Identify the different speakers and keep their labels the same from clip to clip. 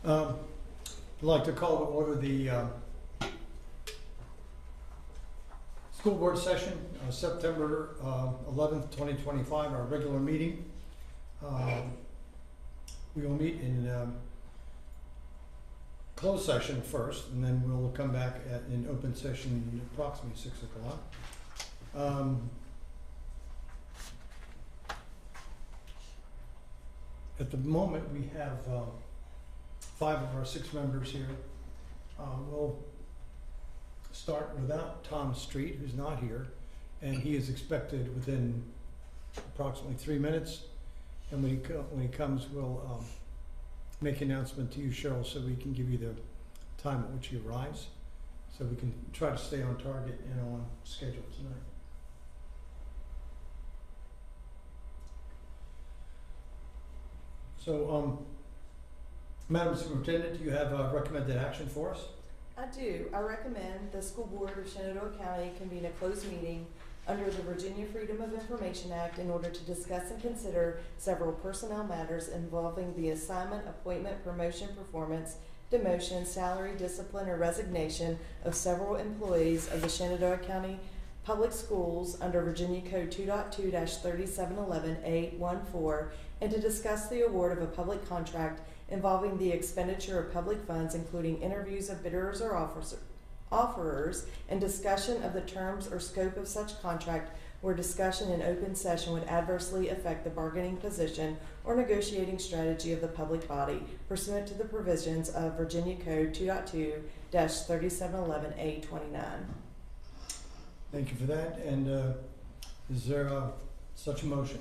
Speaker 1: I'd like to call to order the school board session, September 11th, 2025, our regular meeting. We will meet in closed session first, and then we'll come back in open session approximately 6 o'clock. At the moment, we have 5 of our 6 members here. We'll start without Tom Street, who's not here, and he is expected within approximately 3 minutes. And when he comes, we'll make an announcement to you, Cheryl, so we can give you the time at which he arrives, so we can try to stay on target and on schedule tonight. So, Madam Superintendent, do you have a recommended action for us?
Speaker 2: I do. I recommend the School Board of Shenandoah County convene a closed meeting under the Virginia Freedom of Information Act in order to discuss and consider several personnel matters involving the assignment, appointment, promotion, performance, demotion, salary, discipline, or resignation of several employees of the Shenandoah County Public Schools under Virginia Code 2.2-3711A14, and to discuss the award of a public contract involving the expenditure of public funds, including interviews of bidders or offerers, and discussion of the terms or scope of such contract where discussion in open session would adversely affect the bargaining position or negotiating strategy of the public body pursuant to the provisions of Virginia Code 2.2-3711A29.
Speaker 1: Thank you for that. And is there such a motion?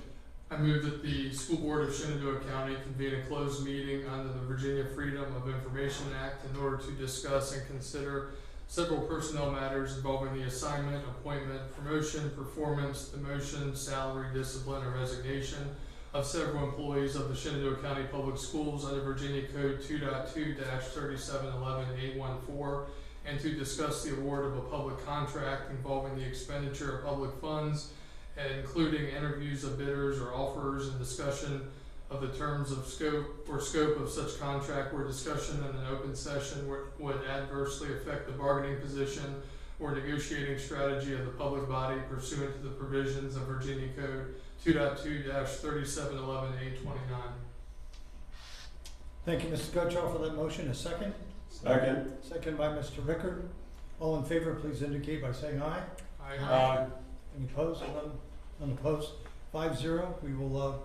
Speaker 3: I move that the School Board of Shenandoah County convene a closed meeting under the Virginia Freedom of Information Act in order to discuss and consider several personnel matters involving the assignment, appointment, promotion, performance, demotion, salary, discipline, or resignation of several employees of the Shenandoah County Public Schools under Virginia Code 2.2-3711A14, and to discuss the award of a public contract involving the expenditure of public funds, including interviews of bidders or offerers, and discussion of the terms of scope of such contract where discussion in an open session would adversely affect the bargaining position or negotiating strategy of the public body pursuant to the provisions of Virginia Code 2.2-3711A29.
Speaker 1: Thank you, Mr. Gottschall, for that motion. A second?
Speaker 4: Second.
Speaker 1: Second by Mr. Rickard. All in favor, please indicate by saying aye.
Speaker 3: Aye.
Speaker 1: Any opposed? None unopposed. 5-0. We will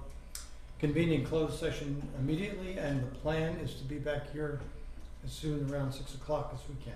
Speaker 1: convene in closed session immediately, and the plan is to be back here as soon around 6 o'clock as we can.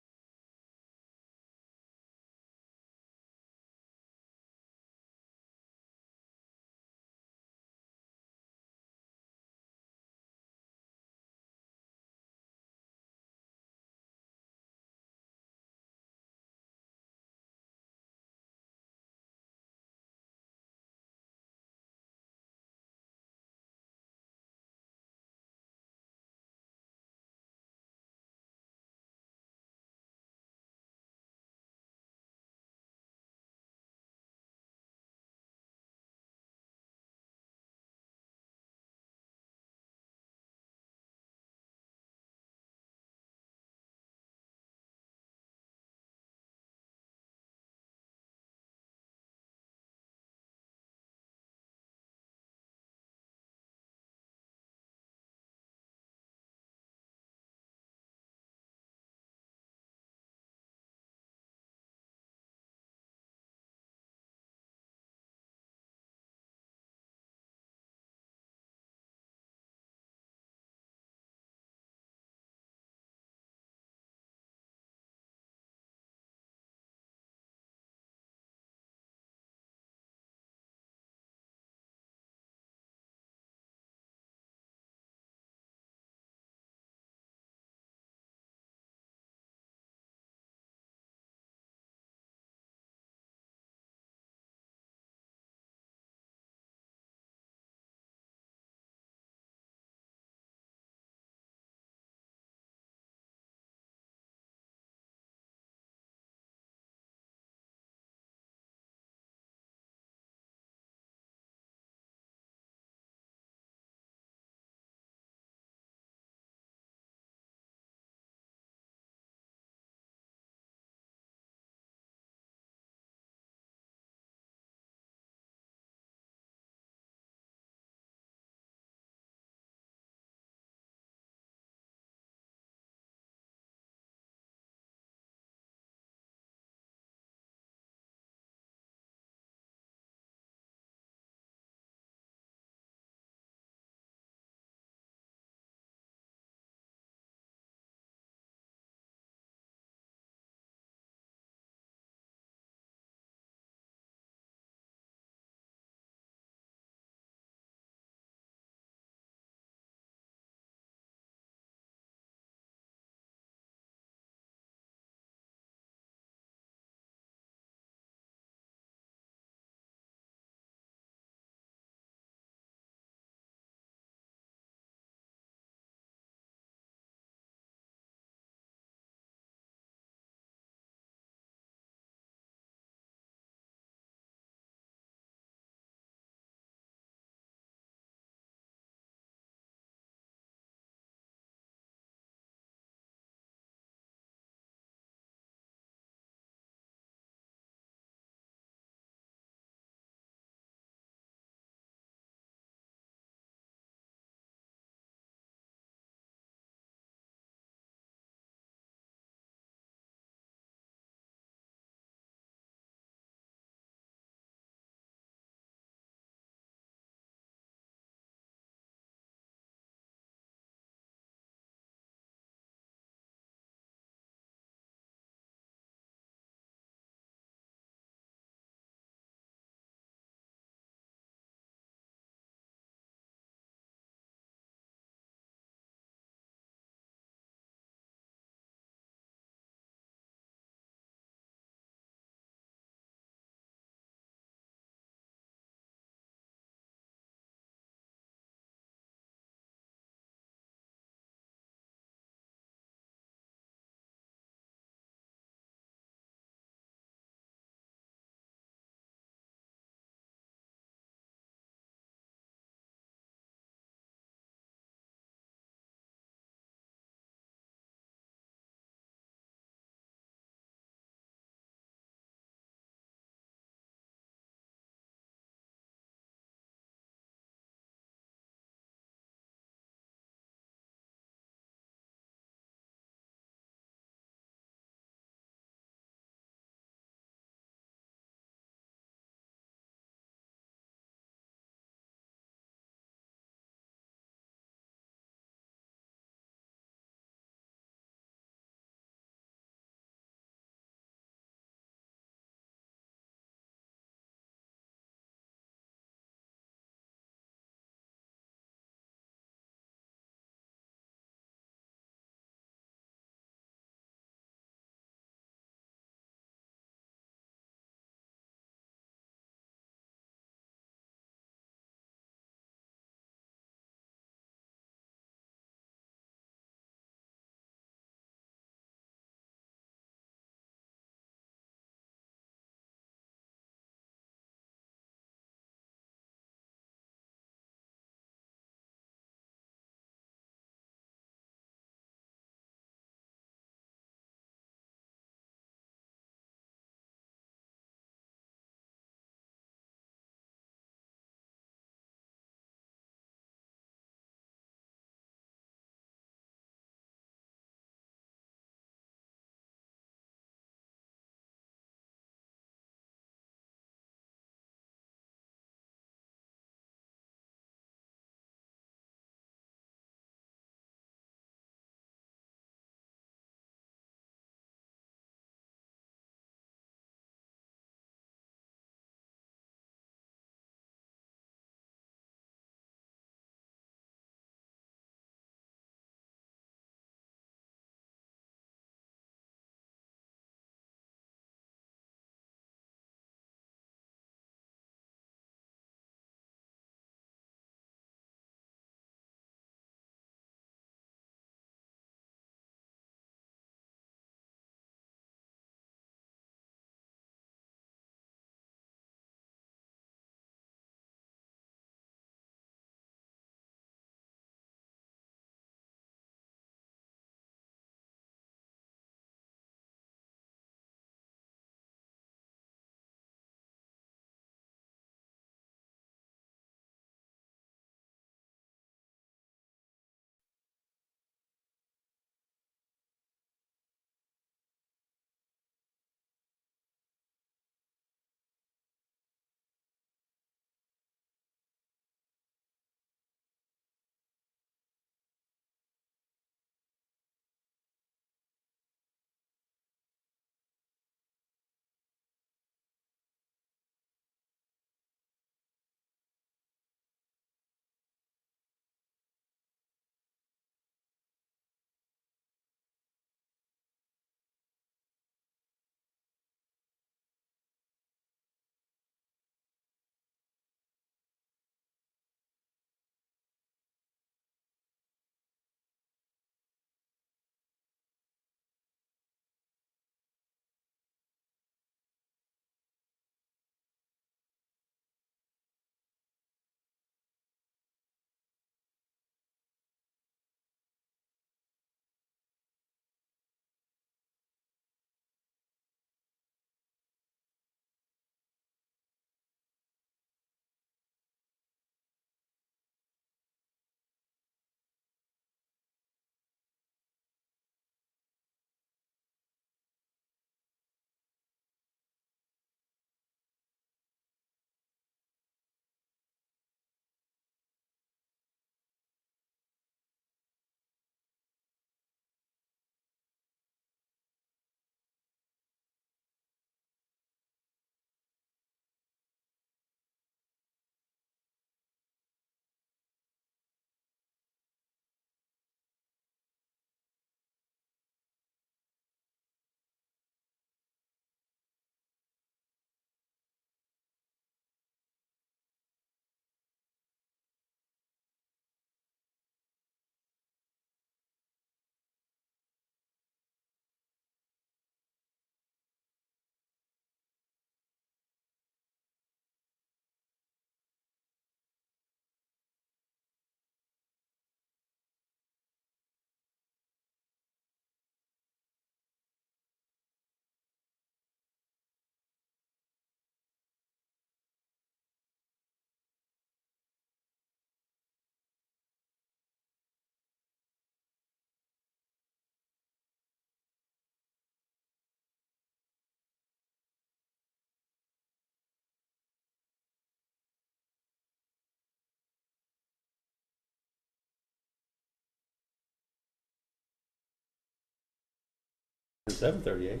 Speaker 4: 7:38.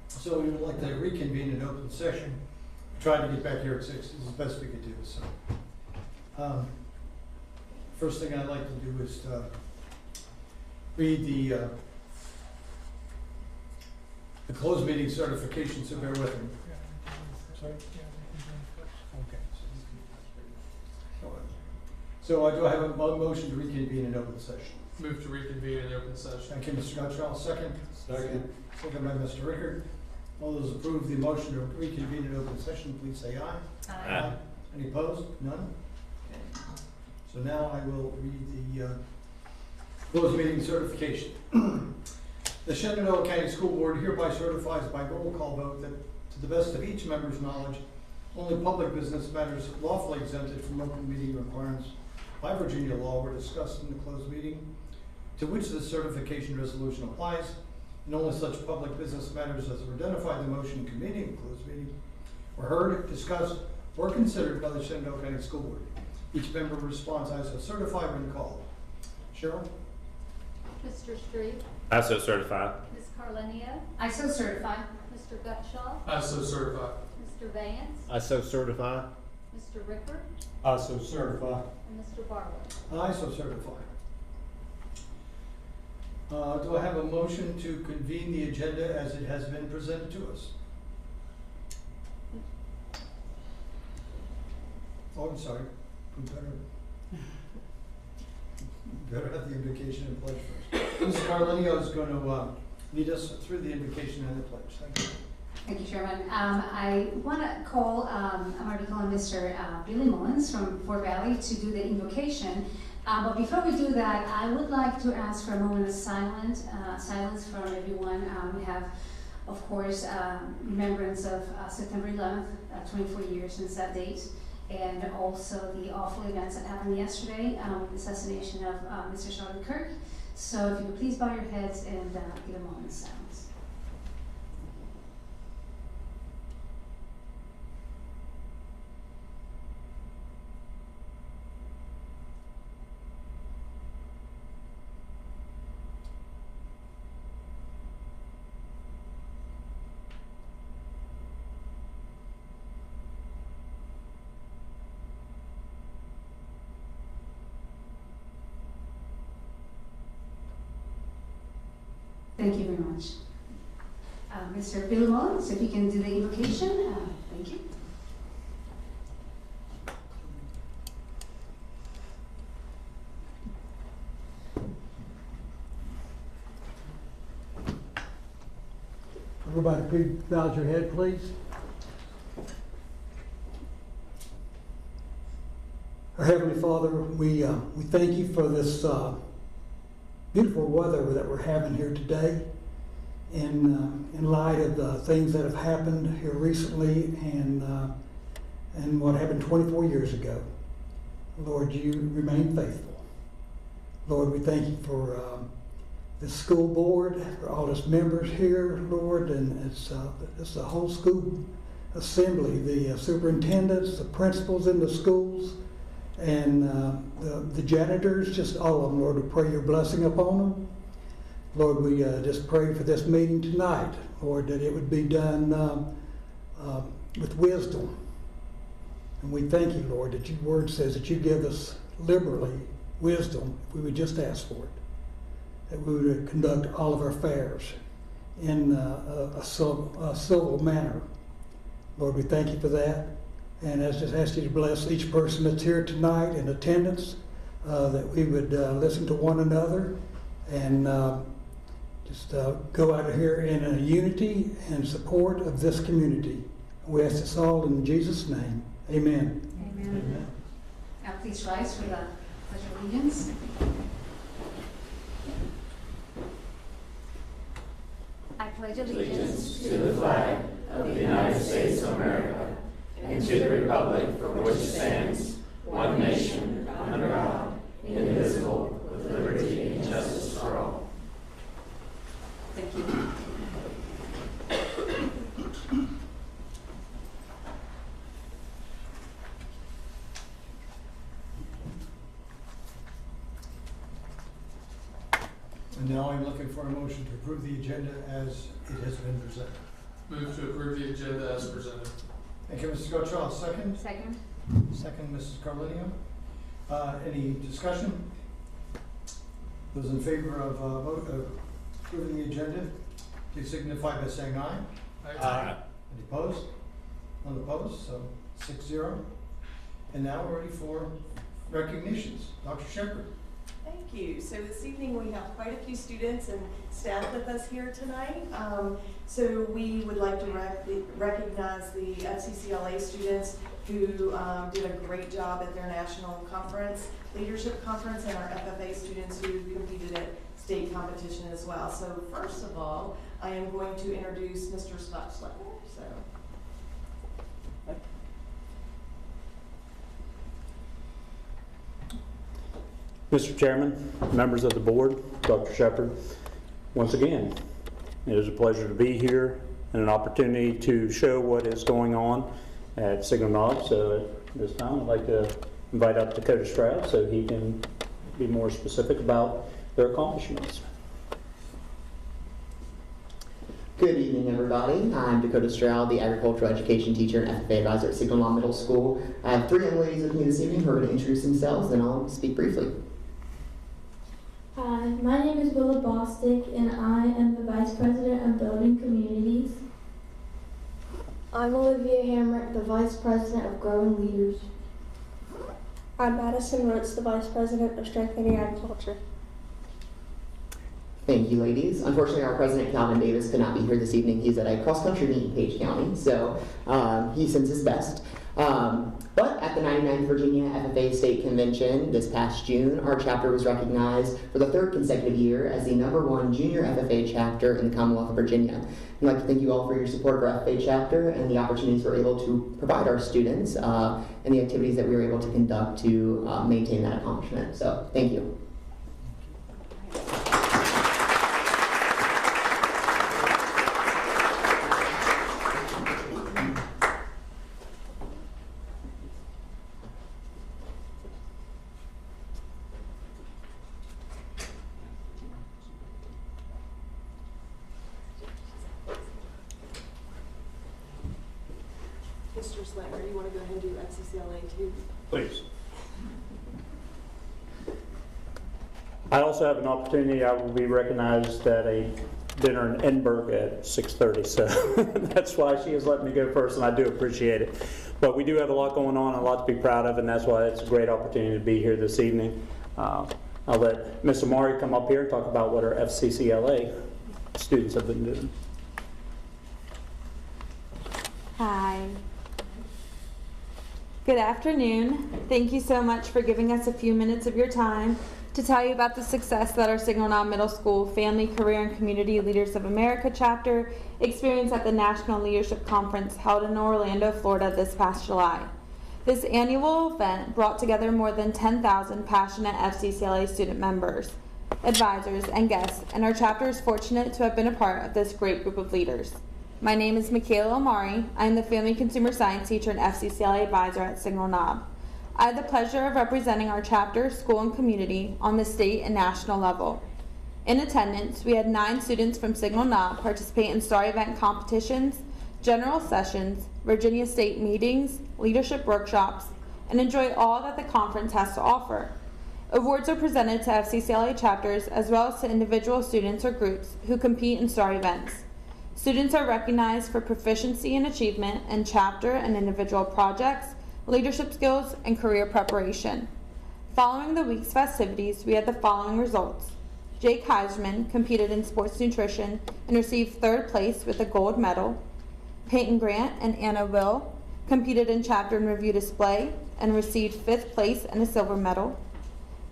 Speaker 1: So we would like to reconvene in open session. Tried to get back here at 6, this is the best we could do, so. First thing I'd like to do is read the closed meeting certification, so bear with me. Sorry? So do I have a motion to reconvene in open session?
Speaker 3: Move to reconvene in open session.
Speaker 1: Thank you, Mr. Gottrell. Second? Second by Mr. Rickard. All those approve the motion to reconvene in open session, please say aye.
Speaker 4: Aye.
Speaker 1: Any opposed? None? So now I will read the closed meeting certification. The Shenandoah County School Board hereby certifies by roll call vote that, to the best of each member's knowledge, only public business matters lawfully exempted from open meeting requirements by Virginia law were discussed in the closed meeting, to which the certification resolution applies, and only such public business matters as are identified in the motion convening the closed meeting were heard, discussed, or considered by the Shenandoah County School Board. Each member responds I so certify when called. Cheryl?
Speaker 5: Mr. Street,
Speaker 4: I so certify.
Speaker 5: Ms. Carlenia,
Speaker 6: I so certify.
Speaker 5: Mr. Gutschall,
Speaker 3: I so certify.
Speaker 5: Mr. Vance,
Speaker 4: I so certify.
Speaker 5: Mr. Rickard,
Speaker 7: I so certify.
Speaker 5: and Mr. Barlow.
Speaker 1: I so certify. Do I have a motion to convene the agenda as it has been presented to us? Oh, I'm sorry. We better have the invocation and pledge first. Mrs. Carlenio is going to lead us through the invocation and the pledge. Thank you.
Speaker 6: Thank you, Chairman. I want to call, I'm going to be calling Mr. Billy Mullins from Fort Valley to do the invocation. But before we do that, I would like to ask for a moment of silence from everyone. We have, of course, remembrance of September 11th, 24 years since that date, and also the awful events that happened yesterday with the assassination of Mr. Charlie Kirk. So if you would please bow your heads and give a moment of silence. Thank you very much. Mr. Bill Mullins, if you can do the invocation, thank you.
Speaker 7: Everybody, please bow your head, please. Our Heavenly Father, we thank you for this beautiful weather that we're having here today. In light of the things that have happened here recently and what happened 24 years ago, Lord, you remain faithful. Lord, we thank you for the school board, for all its members here, Lord, and it's the whole school assembly, the superintendents, the principals in the schools, and the janitors, just all of them, Lord. We pray your blessing upon them. Lord, we just pray for this meeting tonight, Lord, that it would be done with wisdom. And we thank you, Lord, that your word says that you give us liberally wisdom if we would just ask for it. That we would conduct all of our affairs in a civil manner. Lord, we thank you for that. And I just ask you to bless each person that's here tonight in attendance, that we would listen to one another and just go out of here in a unity and support of this community. We ask this all in Jesus' name. Amen.
Speaker 6: Amen. Amen. Now please rise for the Pledge of Allegiance. I pledge allegiance
Speaker 8: to the flag of the United States of America and to the republic for which it stands, one nation, under God, indivisible, with liberty and justice for all.
Speaker 6: Thank you.
Speaker 1: And now I'm looking for a motion to approve the agenda as it has been presented.
Speaker 3: Move to approve the agenda as presented.
Speaker 1: Thank you, Mrs. Gottrell. Second?
Speaker 5: Second.
Speaker 1: Second, Mrs. Carlinio. Any discussion? Those in favor of approving the agenda, please signify by saying aye.
Speaker 4: Aye.
Speaker 1: Any opposed? None opposed, so 6-0. And now we're ready for recognitions. Dr. Shepherd.
Speaker 2: Thank you. So this evening we have quite a few students and staff with us here tonight. So we would like to recognize the FCCLA students who did a great job at their national conference, leadership conference, and our FFA students who competed at state competition as well. So first of all, I am going to introduce Mr. Scott Schlettner.
Speaker 9: Mr. Chairman, members of the board, Dr. Shepherd, once again, it is a pleasure to be here and an opportunity to show what is going on at Signal Knob. So at this time, I'd like to invite up Dakota Stroud so he can be more specific about their accomplishments.
Speaker 10: Good evening, everybody. I'm Dakota Stroud, the agricultural education teacher and FFA advisor at Signal Knob Middle School. I have 3 young ladies with me this evening who are going to introduce themselves, and I'll speak briefly.
Speaker 11: Hi, my name is Willa Bostick, and I am the Vice President of Building Communities.
Speaker 12: I'm Olivia Hamrick, the Vice President of Growing Leaders.
Speaker 13: I'm Madison Roots, the Vice President of Strengthening Agriculture.
Speaker 10: Thank you, ladies. Unfortunately, our president, Calvin Davis, could not be here this evening. He's at a cross-country meet in Page County, so he sends his best. But at the 99th Virginia FFA State Convention this past June, our chapter was recognized for the 3rd consecutive year as the #1 junior FFA chapter in the Commonwealth of Virginia. I'd like to thank you all for your support of our FFA chapter and the opportunities we're able to provide our students and the activities that we were able to conduct to maintain that accomplishment. So, thank you.
Speaker 2: Mr. Schlettner, you want to go ahead and do FCCLA too?
Speaker 9: Please. I also have an opportunity. I will be recognized at a dinner in Edinburgh at 6:30, so that's why she has let me go first, and I do appreciate it. But we do have a lot going on, a lot to be proud of, and that's why it's a great opportunity to be here this evening. I'll let Ms. Amari come up here and talk about what our FCCLA students have been doing.
Speaker 14: Hi. Good afternoon. Thank you so much for giving us a few minutes of your time to tell you about the success that our Signal Knob Middle School Family, Career, and Community Leaders of America chapter experienced at the National Leadership Conference held in Orlando, Florida this past July. This annual event brought together more than 10,000 passionate FCCLA student members, advisors, and guests, and our chapter is fortunate to have been a part of this great group of leaders. My name is Michaela Amari. I am the Family Consumer Science teacher and FCCLA advisor at Signal Knob. I had the pleasure of representing our chapter, school, and community on the state and national level. In attendance, we had 9 students from Signal Knob participate in star event competitions, general sessions, Virginia State meetings, leadership workshops, and enjoy all that the conference has to offer. Awards are presented to FCCLA chapters as well as to individual students or groups who compete in star events. Students are recognized for proficiency and achievement in chapter and individual projects, leadership skills, and career preparation. Following the week's festivities, we had the following results. Jake Heisman competed in sports nutrition and received 3rd place with a gold medal. Peyton Grant and Anna Will competed in chapter and review display and received 5th place and a silver medal.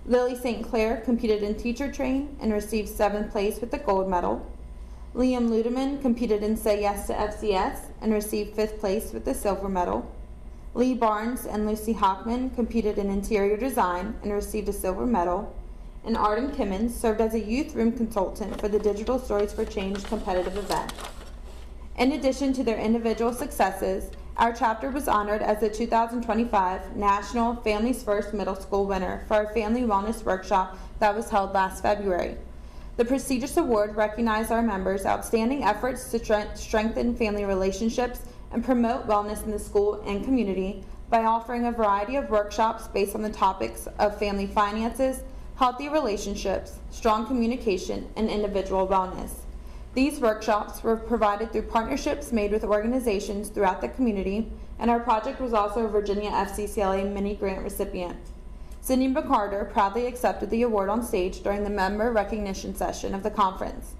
Speaker 14: Lily St. Clair competed in teacher train and received 7th place with a gold medal. Liam Ludeman competed in Say Yes to FCS and received 5th place with a silver medal. Lee Barnes and Lucy Hockman competed in interior design and received a silver medal. And Arden Kimmons served as a youth room consultant for the Digital Stories for Change competitive event. In addition to their individual successes, our chapter was honored as the 2025 National Families First Middle School winner for our Family Wellness Workshop that was held last February. The prestigious award recognized our members' outstanding efforts to strengthen family relationships and promote wellness in the school and community by offering a variety of workshops based on the topics of family finances, healthy relationships, strong communication, and individual wellness. These workshops were provided through partnerships made with organizations throughout the community, and our project was also a Virginia FCCLA mini grant recipient. Cindy McCarter proudly accepted the award on stage during the member recognition session of the conference.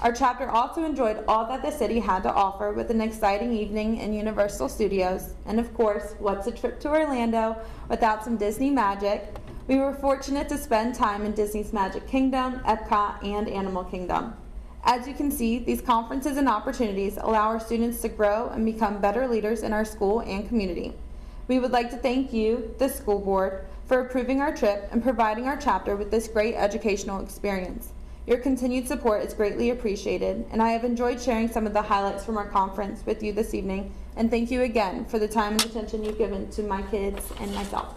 Speaker 14: Our chapter also enjoyed all that the city had to offer with an exciting evening in Universal Studios, and of course, what's a trip to Orlando without some Disney magic? We were fortunate to spend time in Disney's Magic Kingdom, Epcot, and Animal Kingdom. As you can see, these conferences and opportunities allow our students to grow and become better leaders in our school and community. We would like to thank you, the school board, for approving our trip and providing our chapter with this great educational experience. Your continued support is greatly appreciated, and I have enjoyed sharing some of the highlights from our conference with you this evening, and thank you again for the time and attention you've given to my kids and myself.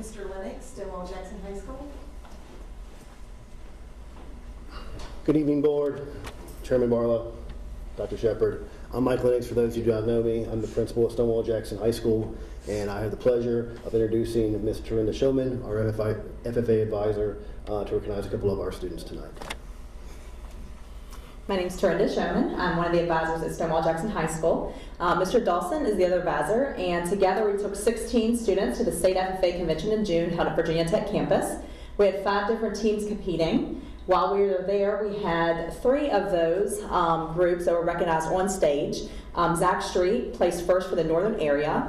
Speaker 2: Mr. Lennox, Stonewall Jackson High School.
Speaker 15: Good evening, Board, Chairman Barlow, Dr. Shepard. I'm Mike Lennox, for those who do not know me. I'm the principal at Stonewall Jackson High School, and I have the pleasure of introducing Ms. Tarinda Showman, our FFA advisor, to recognize a couple of our students tonight.
Speaker 16: My name is Tarinda Showman. I'm one of the advisors at Stonewall Jackson High School. Mr. Dawson is the other advisor, and together we took 16 students to the State FFA Convention in June held at Virginia Tech campus. We had 5 different teams competing. While we were there, we had 3 of those groups that were recognized on stage. Zach Street placed first for the northern area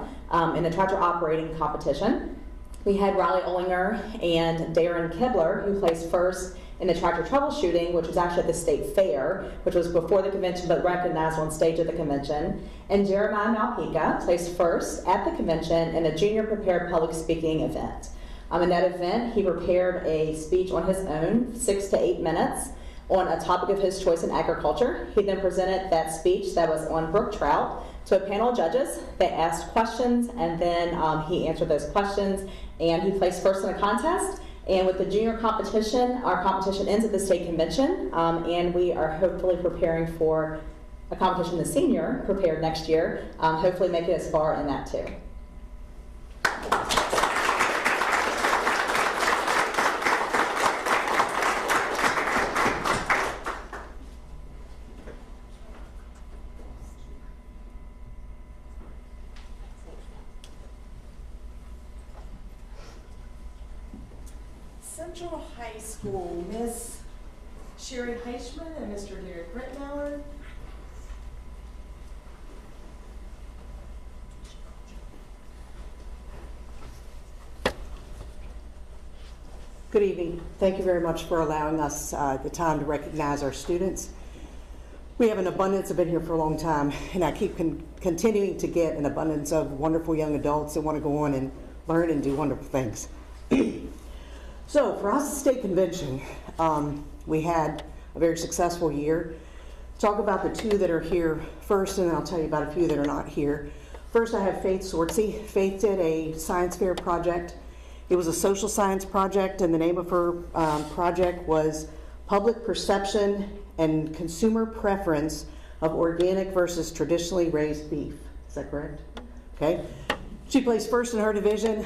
Speaker 16: in the tractor operating competition. We had Riley Ollinger and Darren Kibler, who placed first in the tractor troubleshooting, which was actually at the state fair, which was before the convention but recognized on stage at the convention. And Jeremiah Malpica placed first at the convention in a junior prepared public speaking event. In that event, he prepared a speech on his own, 6 to 8 minutes, on a topic of his choice in agriculture. He then presented that speech that was on brook trout to a panel of judges. They asked questions, and then he answered those questions, and he placed first in a contest. And with the junior competition, our competition ends at the state convention, and we are hopefully preparing for a competition the senior prepared next year, hopefully make it as far in that too.
Speaker 2: Central High School, Miss Sherry Heichman and Mr. Derek Rittenauer.
Speaker 17: Good evening. Thank you very much for allowing us the time to recognize our students. We have an abundance, I've been here for a long time, and I keep continuing to get an abundance of wonderful young adults that want to go on and learn and do wonderful things. So for us, the state convention, we had a very successful year. Talk about the 2 that are here first, and then I'll tell you about a few that are not here. First, I have Faith Sortsey. Faith did a science fair project. It was a social science project, and the name of her project was Public Perception and Consumer Preference of Organic versus Traditionally Raised Beef. Is that correct? Okay. She placed first in her division.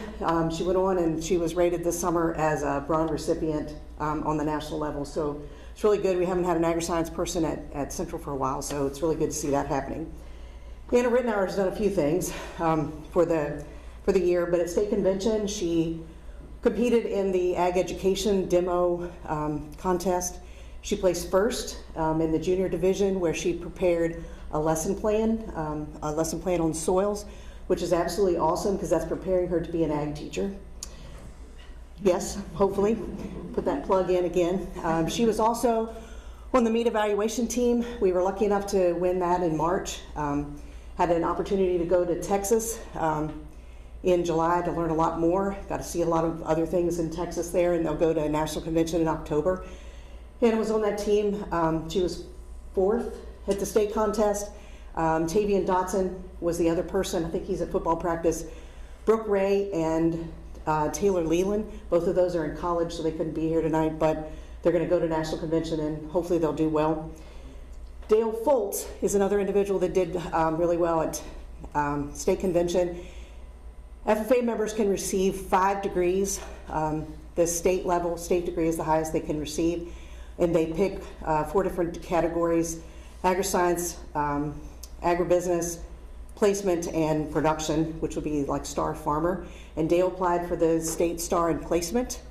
Speaker 17: She went on and she was rated this summer as a bronze recipient on the national level. So it's really good. We haven't had an agri-science person at Central for a while, so it's really good to see that happening. Anna Rittenauer has done a few things for the year, but at state convention she competed in the ag education demo contest. She placed first in the junior division, where she prepared a lesson plan on soils, which is absolutely awesome because that's preparing her to be an ag teacher. Yes, hopefully. Put that plug in again. She was also on the meat evaluation team. We were lucky enough to win that in March. Had an opportunity to go to Texas in July to learn a lot more. Got to see a lot of other things in Texas there, and they'll go to a national convention in October. And I was on that team. She was 4th at the state contest. Tavian Dotson was the other person. I think he's at football practice. Brooke Ray and Taylor Leland, both of those are in college, so they couldn't be here tonight, but they're going to go to national convention and hopefully they'll do well. Dale Foltz is another individual that did really well at state convention. FFA members can receive 5 degrees. The state level, state degree is the highest they can receive, and they pick 4 different categories: agri-science, agribusiness, placement, and production, which would be like star farmer. And Dale applied for the state star in placement.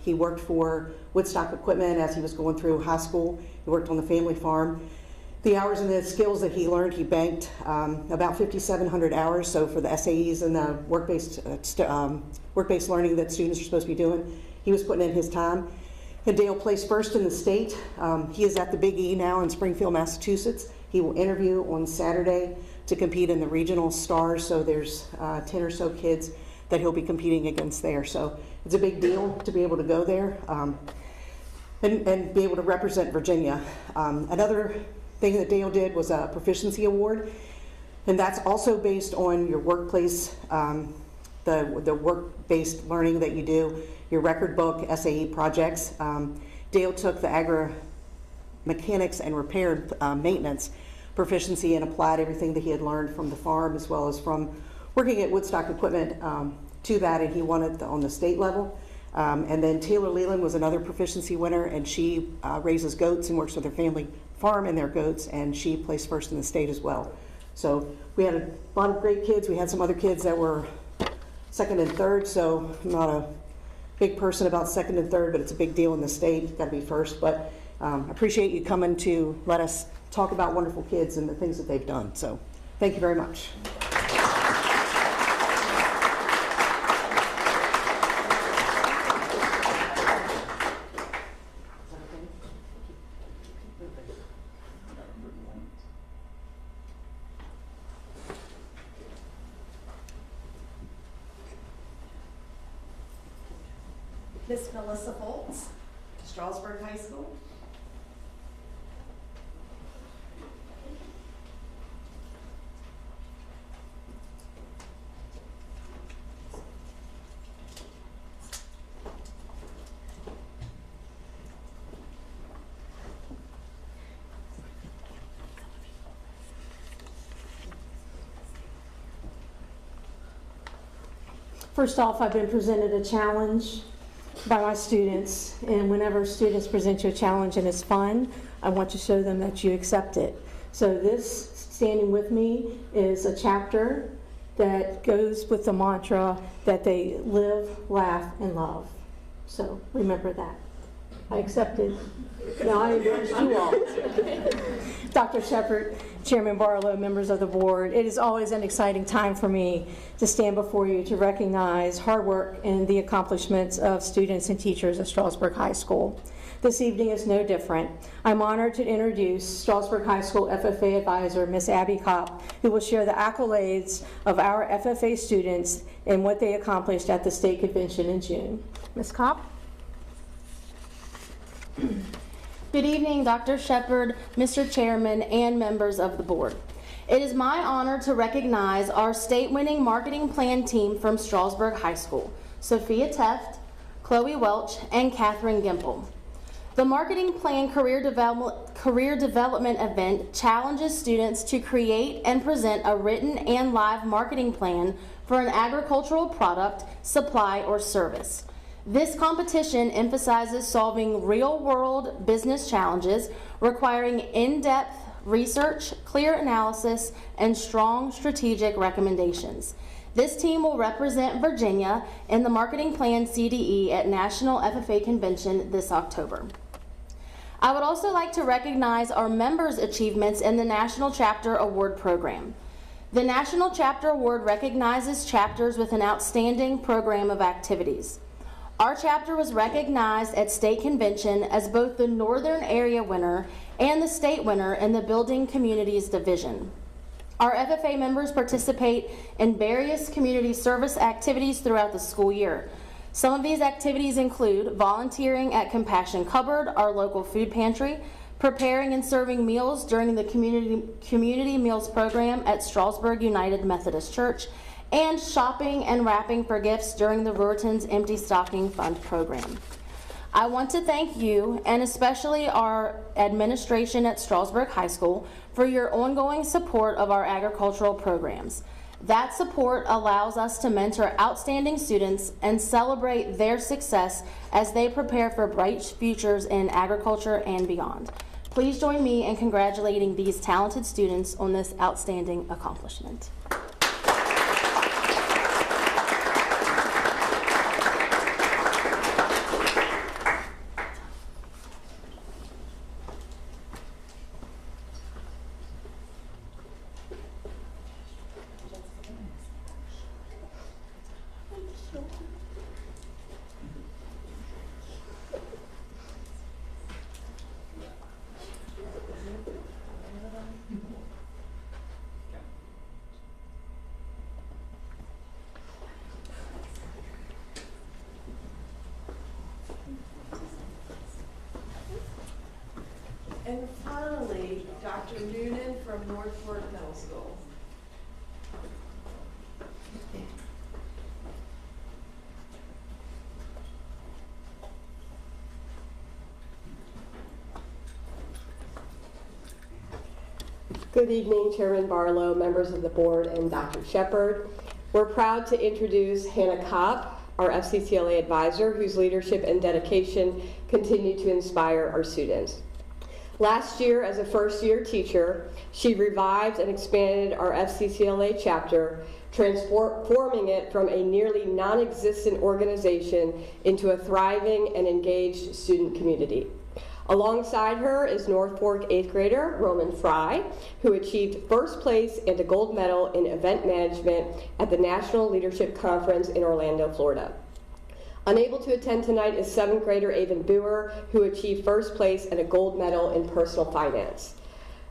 Speaker 17: He worked for Woodstock Equipment as he was going through high school. He worked on the family farm. The hours and the skills that he learned, he banked about 5,700 hours. So for the SAEs and the work-based learning that students are supposed to be doing, he was putting in his time. And Dale placed 1st in the state. He is at the Big E now in Springfield, Massachusetts. He will interview on Saturday to compete in the regional stars. So there's 10 or so kids that he'll be competing against there. So it's a big deal to be able to go there and be able to represent Virginia. Another thing that Dale did was a proficiency award, and that's also based on your workplace, the work-based learning that you do, your record book, SAE projects. Dale took the agri-mechanics and repair maintenance proficiency and applied everything that he had learned from the farm as well as from working at Woodstock Equipment to that, and he won it on the state level. And then Taylor Leland was another proficiency winner, and she raises goats and works with her family farm and their goats, and she placed 1st in the state as well. So we had a lot of great kids. We had some other kids that were 2nd and 3rd, so I'm not a big person about 2nd and 3rd, but it's a big deal in the state. You've got to be 1st. But I appreciate you coming to let us talk about wonderful kids and the things that they've done. So thank you very much.
Speaker 2: Miss Melissa Foltz, Strasburg High School.
Speaker 12: First off, I've been presented a challenge by my students, and whenever students present you a challenge and it's fun, I want to show them that you accept it. So this, standing with me, is a chapter that goes with the mantra that they live, laugh, and love. So remember that. I accepted. Now I embarrassed you all. Dr. Shepard, Chairman Barlow, members of the board, it is always an exciting time for me to stand before you to recognize hard work and the accomplishments of students and teachers at Strasburg High School. This evening is no different. I'm honored to introduce Strasburg High School FFA advisor, Ms. Abby Kopp, who will share the accolades of our FFA students and what they accomplished at the state convention in June. Ms. Kopp?
Speaker 18: Good evening, Dr. Shepard, Mr. Chairman, and members of the board. It is my honor to recognize our state-winning marketing plan team from Strasburg High School, Sophia Teft, Chloe Welch, and Catherine Gimple. The Marketing Plan Career Development event challenges students to create and present a written and live marketing plan for an agricultural product, supply, or service. This competition emphasizes solving real-world business challenges requiring in-depth research, clear analysis, and strong strategic recommendations. This team will represent Virginia in the Marketing Plan CDE at National FFA Convention this October. I would also like to recognize our members' achievements in the National Chapter Award Program. The National Chapter Award recognizes chapters with an outstanding program of activities. Our chapter was recognized at state convention as both the Northern Area winner and the state winner in the Building Communities Division. Our FFA members participate in various community service activities throughout the school year. Some of these activities include volunteering at Compassion Cupboard, our local food pantry, preparing and serving meals during the community meals program at Strasburg United Methodist Church, and shopping and wrapping for gifts during the Ruritan's Empty Stocking Fund program. I want to thank you, and especially our administration at Strasburg High School, for your ongoing support of our agricultural programs. That support allows us to mentor outstanding students and celebrate their success as they prepare for bright futures in agriculture and beyond. Please join me in congratulating these talented students on this outstanding accomplishment.
Speaker 2: And finally, Dr. Noonan from North Fork Middle School.
Speaker 19: Good evening, Chairman Barlow, members of the board, and Dr. Shepard. We're proud to introduce Hannah Kopp, our FCCLA advisor, whose leadership and dedication continue to inspire our students. Last year, as a first-year teacher, she revived and expanded our FCCLA chapter, transforming it from a nearly non-existent organization into a thriving and engaged student community. Alongside her is North Fork 8th grader Roman Fry, who achieved first place and a gold medal in event management at the National Leadership Conference in Orlando, Florida. Unable to attend tonight is 7th grader Avon Boer, who achieved first place and a gold medal in personal finance.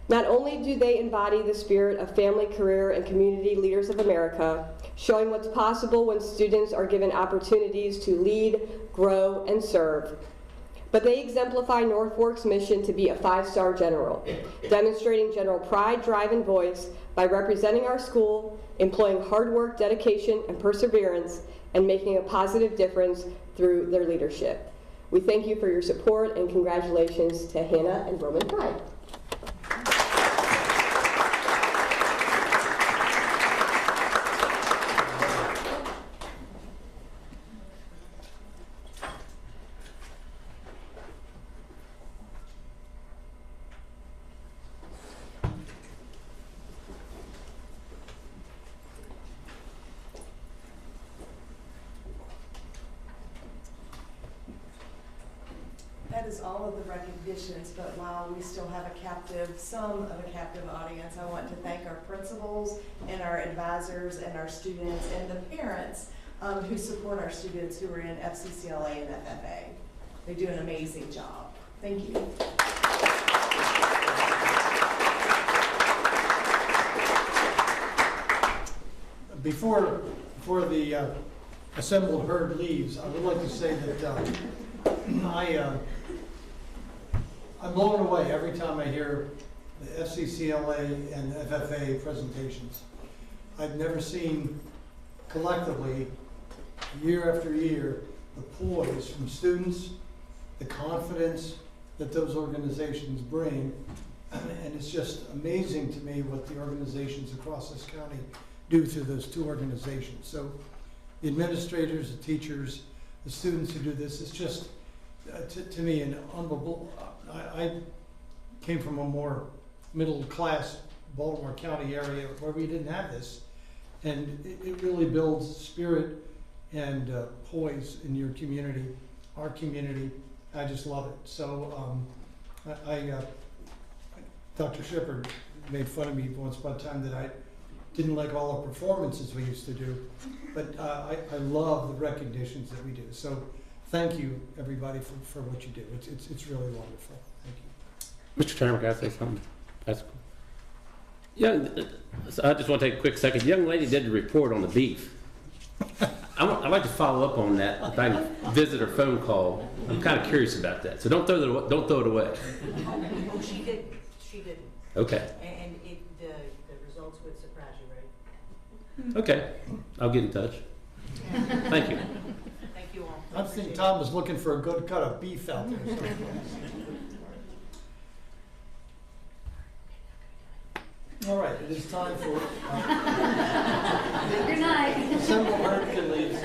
Speaker 19: Not only do they embody the spirit of family, career, and community leaders of America, showing what's possible when students are given opportunities to lead, grow, and serve, but they exemplify North Fork's mission to be a 5-star general, demonstrating general pride, drive, and voice by representing our school, employing hard work, dedication, and perseverance, and making a positive difference through their leadership. We thank you for your support, and congratulations to Hannah and Roman Fry.
Speaker 2: That is all of the recognitions, but while we still have some of a captive audience, I want to thank our principals and our advisors and our students and the parents who support our students who are in FCCLA and FFA. They do an amazing job. Thank you.
Speaker 1: Before the assembled herd leaves, I would like to say that I'm blown away every time I hear the FCCLA and FFA presentations. I've never seen collectively, year after year, the poise from students, the confidence that those organizations bring, and it's just amazing to me what the organizations across this county do through those two organizations. So the administrators, the teachers, the students who do this, it's just, to me, an unbelievable. I came from a more middle class Baltimore County area where we didn't have this, and it really builds spirit and poise in your community, our community. I just love it. So Dr. Shepard made fun of me once upon a time that I didn't like all the performances we used to do, but I love the recognitions that we do. So thank you, everybody, for what you do. It's really wonderful. Thank you.
Speaker 20: Mr. Chairman, can I say something? That's cool. Yeah, so I just want to take a quick second. The young lady did the report on the beef. I'd like to follow up on that. If I can visit her phone call, I'm kind of curious about that. So don't throw it away.
Speaker 17: Oh, she did. She did.
Speaker 20: Okay.
Speaker 17: And the results would surprise you, right?
Speaker 20: Okay. I'll get in touch. Thank you.
Speaker 17: Thank you all.
Speaker 1: I think Tom was looking for a good cut of beef out there. So. All right, it is time for.
Speaker 5: Good night.
Speaker 1: Assemble Hercules.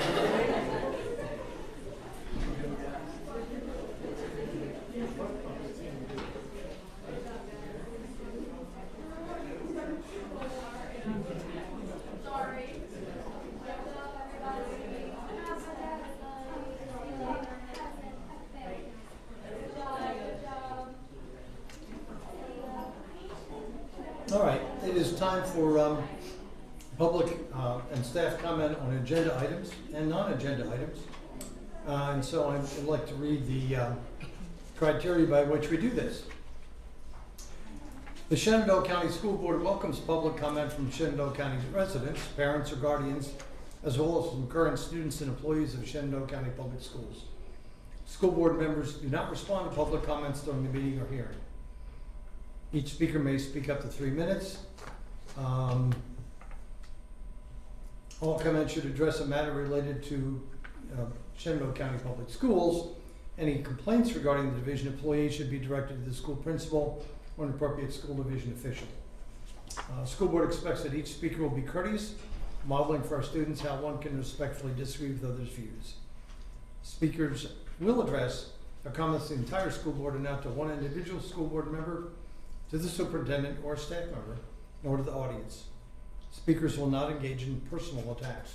Speaker 1: All right, it is time for public and staff comment on agenda items and non-agenda items. And so I would like to read the criteria by which we do this. The Shenandoah County School Board welcomes public comment from Shenandoah County's residents, parents, or guardians, as well as from current students and employees of Shenandoah County Public Schools. School board members do not respond to public comments during the meeting or hearing. Each speaker may speak up to 3 minutes. All comments should address a matter related to Shenandoah County Public Schools. Any complaints regarding the division employee should be directed to the school principal or an appropriate school division official. School board expects that each speaker will be courteous, modeling for our students how one can respectfully disagree with others' views. Speakers will address their comments to the entire school board and not to one individual school board member, to the superintendent or staff member, nor to the audience. Speakers will not engage in personal attacks.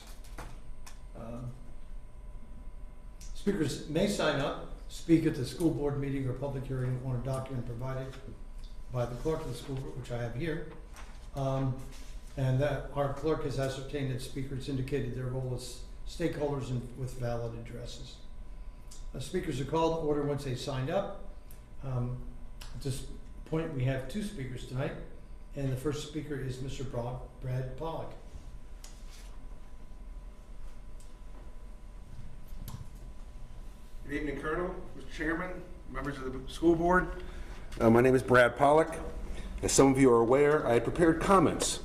Speaker 1: Speakers may sign up, speak at the school board meeting or public hearing on a document provided by the clerk of the school board, which I have here. And that our clerk has ascertained that speakers indicated their role as stakeholders with valid addresses. Speakers are called to order once they signed up. At this point, we have 2 speakers tonight, and the first speaker is Mr. Brad Pollock.
Speaker 21: Good evening, Colonel, Mr. Chairman, members of the school board. My name is Brad Pollock. As some of you are aware, I had prepared comments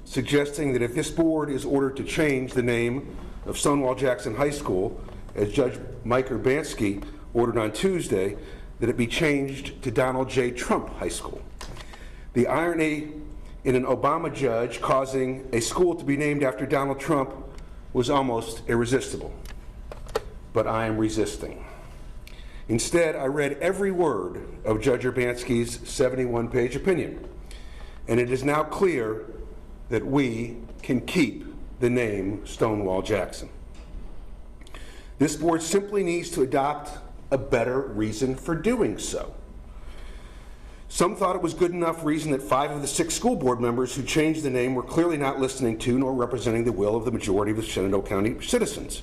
Speaker 21: suggesting that if this board is ordered to change the name of Stonewall Jackson High School, as Judge Mike Urbanski ordered on Tuesday, that it be changed to Donald J. Trump High School. The irony in an Obama judge causing a school to be named after Donald Trump was almost irresistible. But I am resisting. Instead, I read every word of Judge Urbanski's 71-page opinion, and it is now clear that we can keep the name Stonewall Jackson. This board simply needs to adopt a better reason for doing so. Some thought it was good enough reason that 5 of the 6 school board members who changed the name were clearly not listening to nor representing the will of the majority of the Shenandoah County citizens.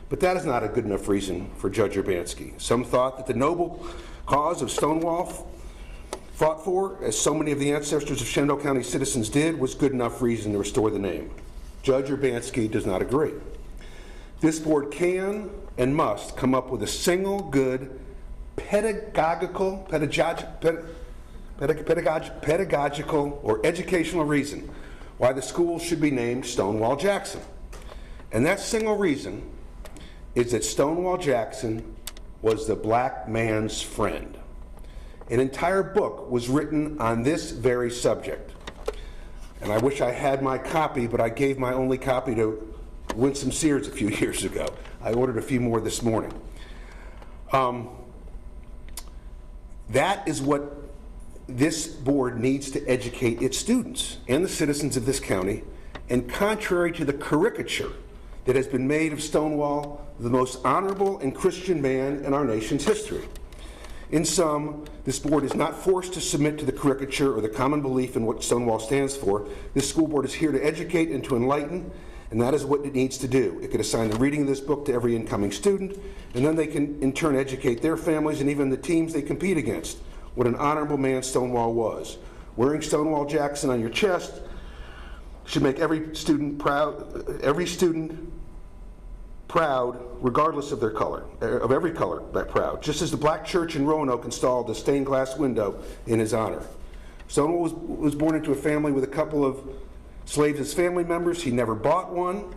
Speaker 21: But that is not a good enough reason for Judge Urbanski. Some thought that the noble cause of Stonewall fought for, as so many of the ancestors of Shenandoah County citizens did, was good enough reason to restore the name. Judge Urbanski does not agree. This board can and must come up with a single good pedagogical or educational reason why the school should be named Stonewall Jackson. And that single reason is that Stonewall Jackson was the black man's friend. An entire book was written on this very subject. And I wish I had my copy, but I gave my only copy to Winsome Sears a few years ago. I ordered a few more this morning. That is what this board needs to educate its students and the citizens of this county, and contrary to the caricature that has been made of Stonewall, the most honorable and Christian man in our nation's history. In sum, this board is not forced to submit to the caricature or the common belief in what Stonewall stands for. This school board is here to educate and to enlighten, and that is what it needs to do. It could assign the reading of this book to every incoming student, and then they can in turn educate their families and even the teams they compete against. What an honorable man Stonewall was. Wearing Stonewall Jackson on your chest should make every student proud, regardless of their color, of every color, that proud, just as the Black Church in Roanoke installed a stained glass window in his honor. Stonewall was born into a family with a couple of slaves as family members. He never bought one.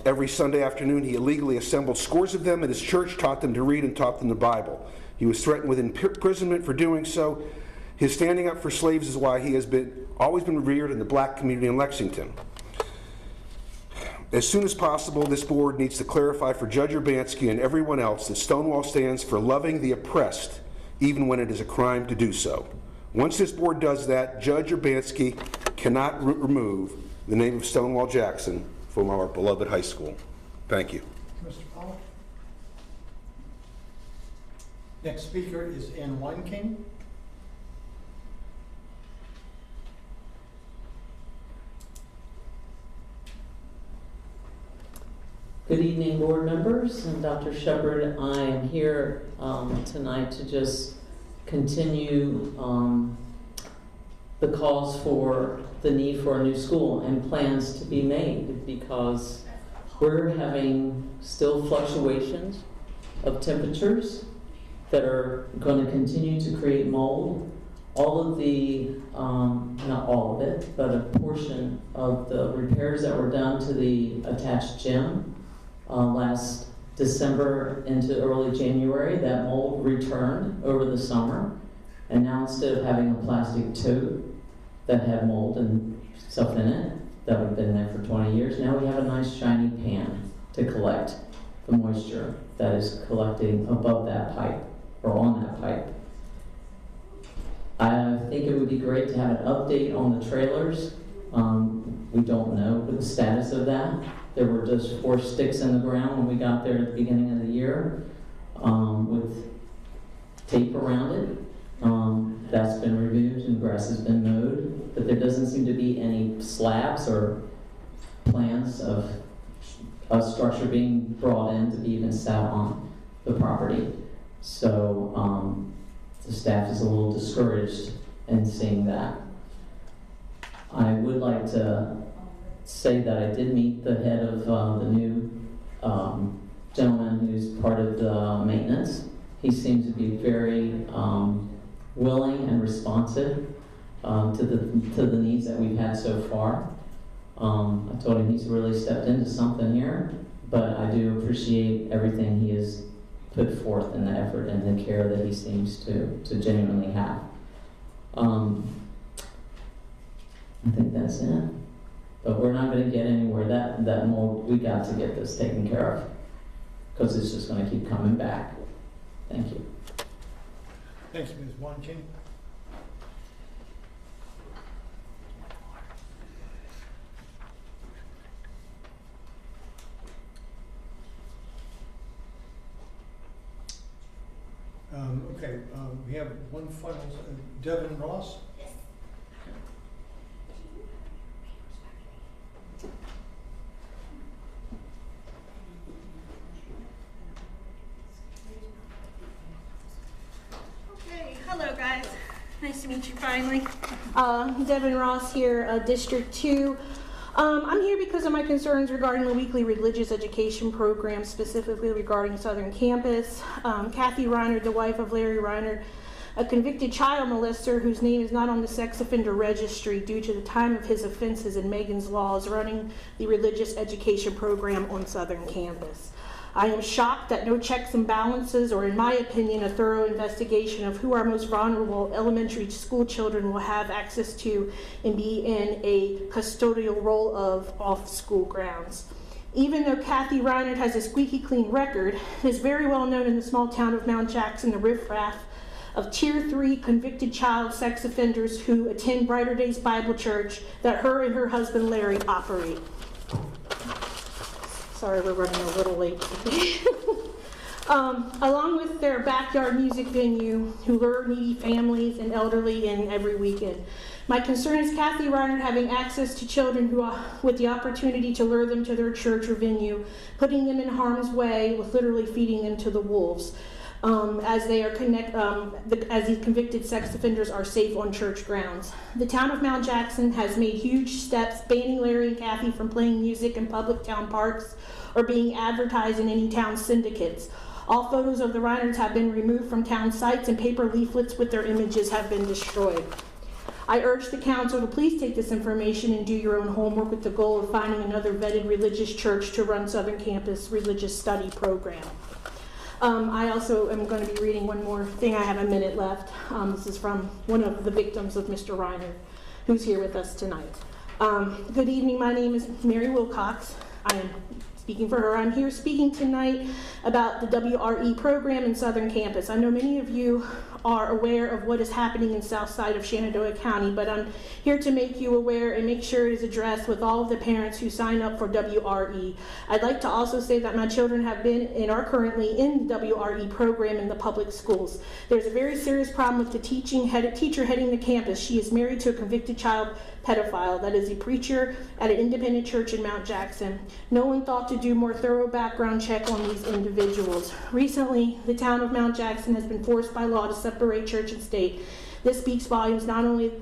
Speaker 21: Every Sunday afternoon, he illegally assembled scores of them at his church, taught them to read, and taught them the Bible. He was threatened with imprisonment for doing so. His standing up for slaves is why he has always been revered in the black community in Lexington. As soon as possible, this board needs to clarify for Judge Urbanski and everyone else that Stonewall stands for loving the oppressed, even when it is a crime to do so. Once this board does that, Judge Urbanski cannot remove the name of Stonewall Jackson from our beloved high school. Thank you.
Speaker 1: Mr. Pollock. Next speaker is Ann Weinking.
Speaker 7: Good evening, board members and Dr. Shepard. I am here tonight to just continue the calls for the need for a new school and plans to be made, because we're having still fluctuations of temperatures that are going to continue to create mold. All of the, not all of it, but a portion of the repairs that were done to the attached gym last December into early January, that mold returned over the summer. And now instead of having a plastic tote that had mold and stuff in it that had been there for 20 years, now we have a nice shiny pan to collect the moisture that is collecting above that pipe or on that pipe. I think it would be great to have an update on the trailers. We don't know the status of that. There were just 4 sticks in the ground when we got there at the beginning of the year with tape around it. That's been removed and grass has been mowed, but there doesn't seem to be any slabs or plans of a structure being brought in to be even sat on the property. So the staff is a little discouraged in seeing that. I would like to say that I did meet the head of the new gentleman who's part of the maintenance. He seems to be very willing and responsive to the needs that we've had so far. I told him he's really stepped into something here, but I do appreciate everything he has put forth in the effort and the care that he seems to genuinely have. I think that's it. But we're not going to get anywhere. That mold, we got to get this taken care of, because it's just going to keep coming back. Thank you.
Speaker 1: Thank you, Ms. Weinking. We have one final, Devin Ross.
Speaker 22: Okay, hello guys. Nice to meet you finally. Devin Ross here, District 2. I'm here because of my concerns regarding the weekly religious education program, specifically regarding Southern Campus. Kathy Reiner, the wife of Larry Reiner, a convicted child molester whose name is not on the sex offender registry due to the time of his offenses in Megan's Law, is running the religious education program on Southern Campus. I am shocked that no checks and balances, or in my opinion, a thorough investigation of who our most vulnerable elementary school children will have access to and be in a custodial role of off school grounds. Even though Kathy Reiner has a squeaky clean record, it is very well known in the small town of Mount Jackson, the riffraff of Tier 3 convicted child sex offenders who attend Brighter Days Bible Church that her and her husband Larry operate. Sorry, we're running a little late. along with their backyard music venue, who lure needy families and elderly in every weekend. My concern is Kathy Reiner having access to children with the opportunity to lure them to their church or venue, putting them in harm's way with literally feeding them to the wolves, as these convicted sex offenders are safe on church grounds. The town of Mount Jackson has made huge steps banning Larry and Kathy from playing music in public town parks or being advertised in any town syndicates. All photos of the Reiners have been removed from town sites and paper leaflets with their images have been destroyed. I urge the council to please take this information and do your own homework with the goal of finding another vetted religious church to run Southern Campus religious study program. I also am going to be reading one more thing. I have a minute left. This is from one of the victims of Mr. Reiner, who's here with us tonight. Good evening. My name is Mary Wilcox. I am speaking for her. I'm here speaking tonight about the WRE program in Southern Campus. I know many of you are aware of what is happening in south side of Shenandoah County, but I'm here to make you aware and make sure it is addressed with all of the parents who sign up for WRE. I'd like to also say that my children have been and are currently in the WRE program in the public schools. There's a very serious problem with the teacher heading the campus. She is married to a convicted child pedophile that is a preacher at an independent church in Mount Jackson. No one thought to do more thorough background check on these individuals. Recently, the town of Mount Jackson has been forced by law to separate church and state. This speaks volumes. Not only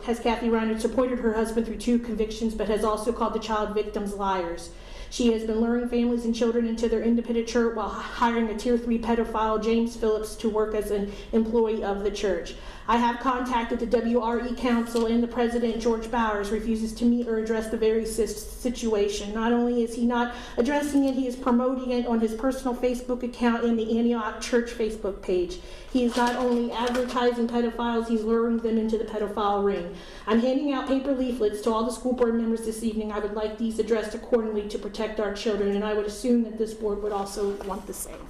Speaker 22: has Kathy Reiner supported her husband through 2 convictions, but has also called the child victims liars. She has been luring families and children into their independent church while hiring a Tier 3 pedophile, James Phillips, to work as an employee of the church. I have contacted the WRE Council, and the president, George Bowers, refuses to meet or address the very situation. Not only is he not addressing it, he is promoting it on his personal Facebook account and the Antioch Church Facebook page. He is not only advertising pedophiles, he's luring them into the pedophile ring. I'm handing out paper leaflets to all the school board members this evening. I would like these addressed accordingly to protect our children, and I would assume that this board would also want the same.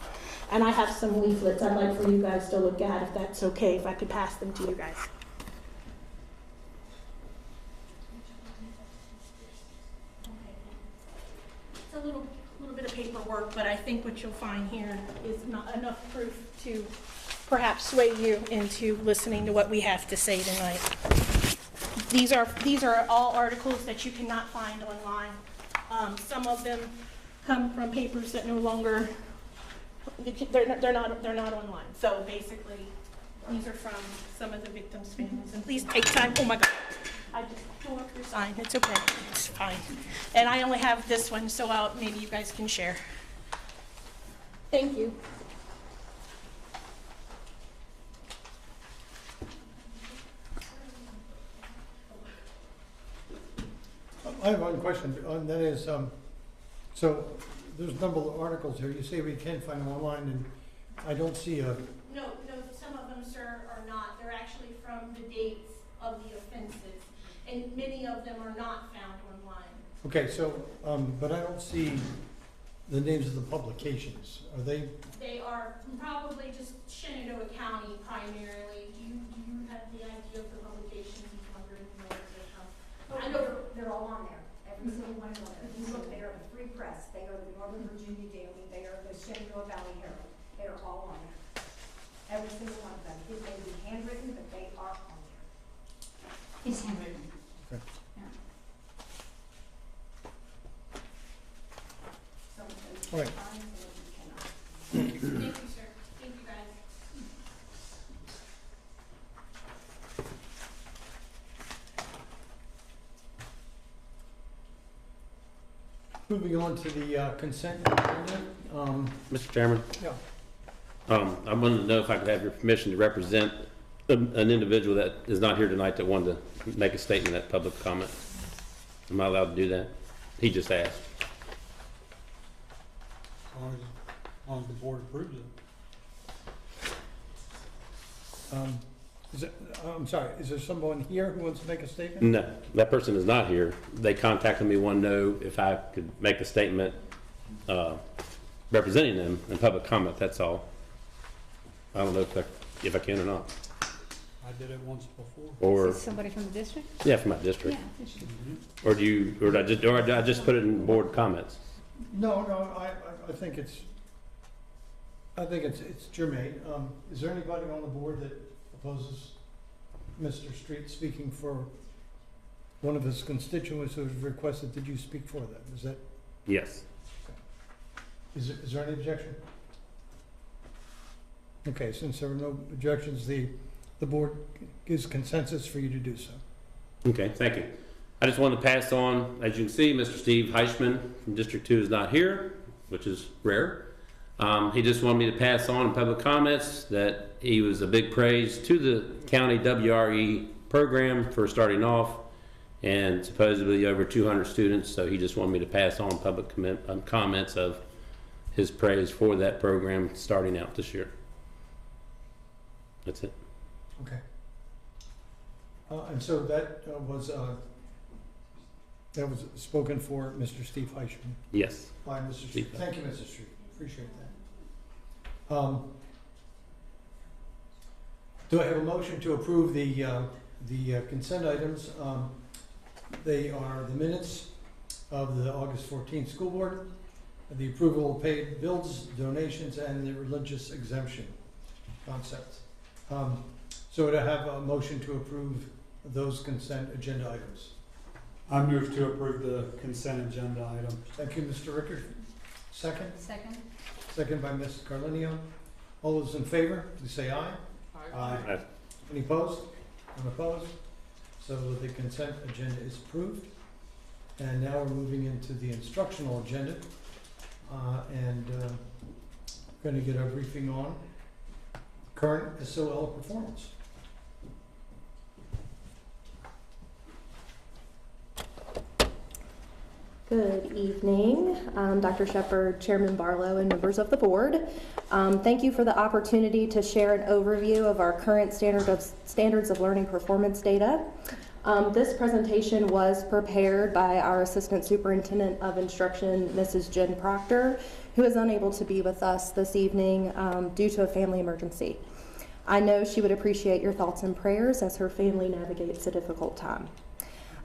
Speaker 22: And I have some leaflets I'd like for you guys to look at, if that's okay, if I could pass them to you guys. It's a little bit of paperwork, but I think what you'll find here is not enough proof to perhaps sway you into listening to what we have to say tonight. These are all articles that you cannot find online. Some of them come from papers that no longer, they're not online. So basically, these are from some of the victims' families. And please take time. Oh my God, I just tore up your sign. It's okay. It's fine. And I only have this one, so maybe you guys can share. Thank you.
Speaker 1: I have one question, and that is, so there's a number of articles here. You say we can't find them online, and I don't see a...
Speaker 22: No, some of them, sir, are not. They're actually from the dates of the offenses, and many of them are not found online.
Speaker 1: Okay, so, but I don't see the names of the publications. Are they?
Speaker 22: They are probably just Shenandoah County primarily. Do you have the idea of the publications? He's wondering where they're from.
Speaker 6: I know they're all on there. Every single one of them. If you look, they are the Free Press. They are the Northern Virginia Daily. They are the Shenandoah Valley Herald. They are all on there. Every single one of them. It may be handwritten, but they are on there. It's handwritten.
Speaker 1: Okay.
Speaker 6: Yeah. Some of them
Speaker 1: All right.
Speaker 6: can find, some of them cannot.
Speaker 22: Thank you, sir. Thank you, guys.
Speaker 1: Moving on to the consent agenda.
Speaker 20: Mr. Chairman,
Speaker 1: Yeah.
Speaker 20: I wanted to know if I could have your permission to represent an individual that is not here tonight that wanted to make a statement at public comment. Am I allowed to do that? He just asked.
Speaker 8: As long as the board approves it.
Speaker 1: I'm sorry, is there someone here who wants to make a statement?
Speaker 20: No, that person is not here. They contacted me, wanted to know if I could make a statement representing them in public comment, that's all. I don't know if I can or not.
Speaker 8: I did it once before.
Speaker 20: Or
Speaker 23: Is this somebody from the district?
Speaker 20: yeah, from my district.
Speaker 23: Yeah.
Speaker 20: Or did I just put it in board comments?
Speaker 1: No, I think it's, I think it's germane. Is there anybody on the board that opposes Mr. Street speaking for one of his constituents who has requested that you speak for them? Is that,
Speaker 20: Yes.
Speaker 1: is there any objection? Okay, since there are no objections, the board gives consensus for you to do so.
Speaker 20: Okay, thank you. I just wanted to pass on, as you can see, Mr. Steve Heichman from District 2 is not here, which is rare. He just wanted me to pass on in public comments that he was a big praise to the county WRE program for starting off, and supposedly over 200 students, so he just wanted me to pass on public comments of his praise for that program starting out this year. That's it.
Speaker 1: Okay. And so that was spoken for Mr. Steve Heichman.
Speaker 20: Yes.
Speaker 1: By Mr. Street. Thank you, Mr. Street. Appreciate that. Do I have a motion to approve the consent items? They are the minutes of the August 14th school board, the approval of paid bills, donations, and the religious exemption concepts. So to have a motion to approve those consent agenda items.
Speaker 8: I move to approve the consent agenda items.
Speaker 1: Thank you, Mr. Rickard. Second?
Speaker 5: Second.
Speaker 1: Second by Ms. Carlinio. All those in favor, please say aye.
Speaker 8: Aye.
Speaker 1: Any opposed? Unopposed? So the consent agenda is approved. And now we're moving into the instructional agenda. And going to get a briefing on current SOL performance.
Speaker 18: Good evening, Dr. Shepard, Chairman Barlow, and members of the board. Thank you for the opportunity to share an overview of our current standards of learning performance data. This presentation was prepared by our Assistant Superintendent of Instruction, Mrs. Jen Proctor, who is unable to be with us this evening due to a family emergency. I know she would appreciate your thoughts and prayers as her family navigates a difficult time.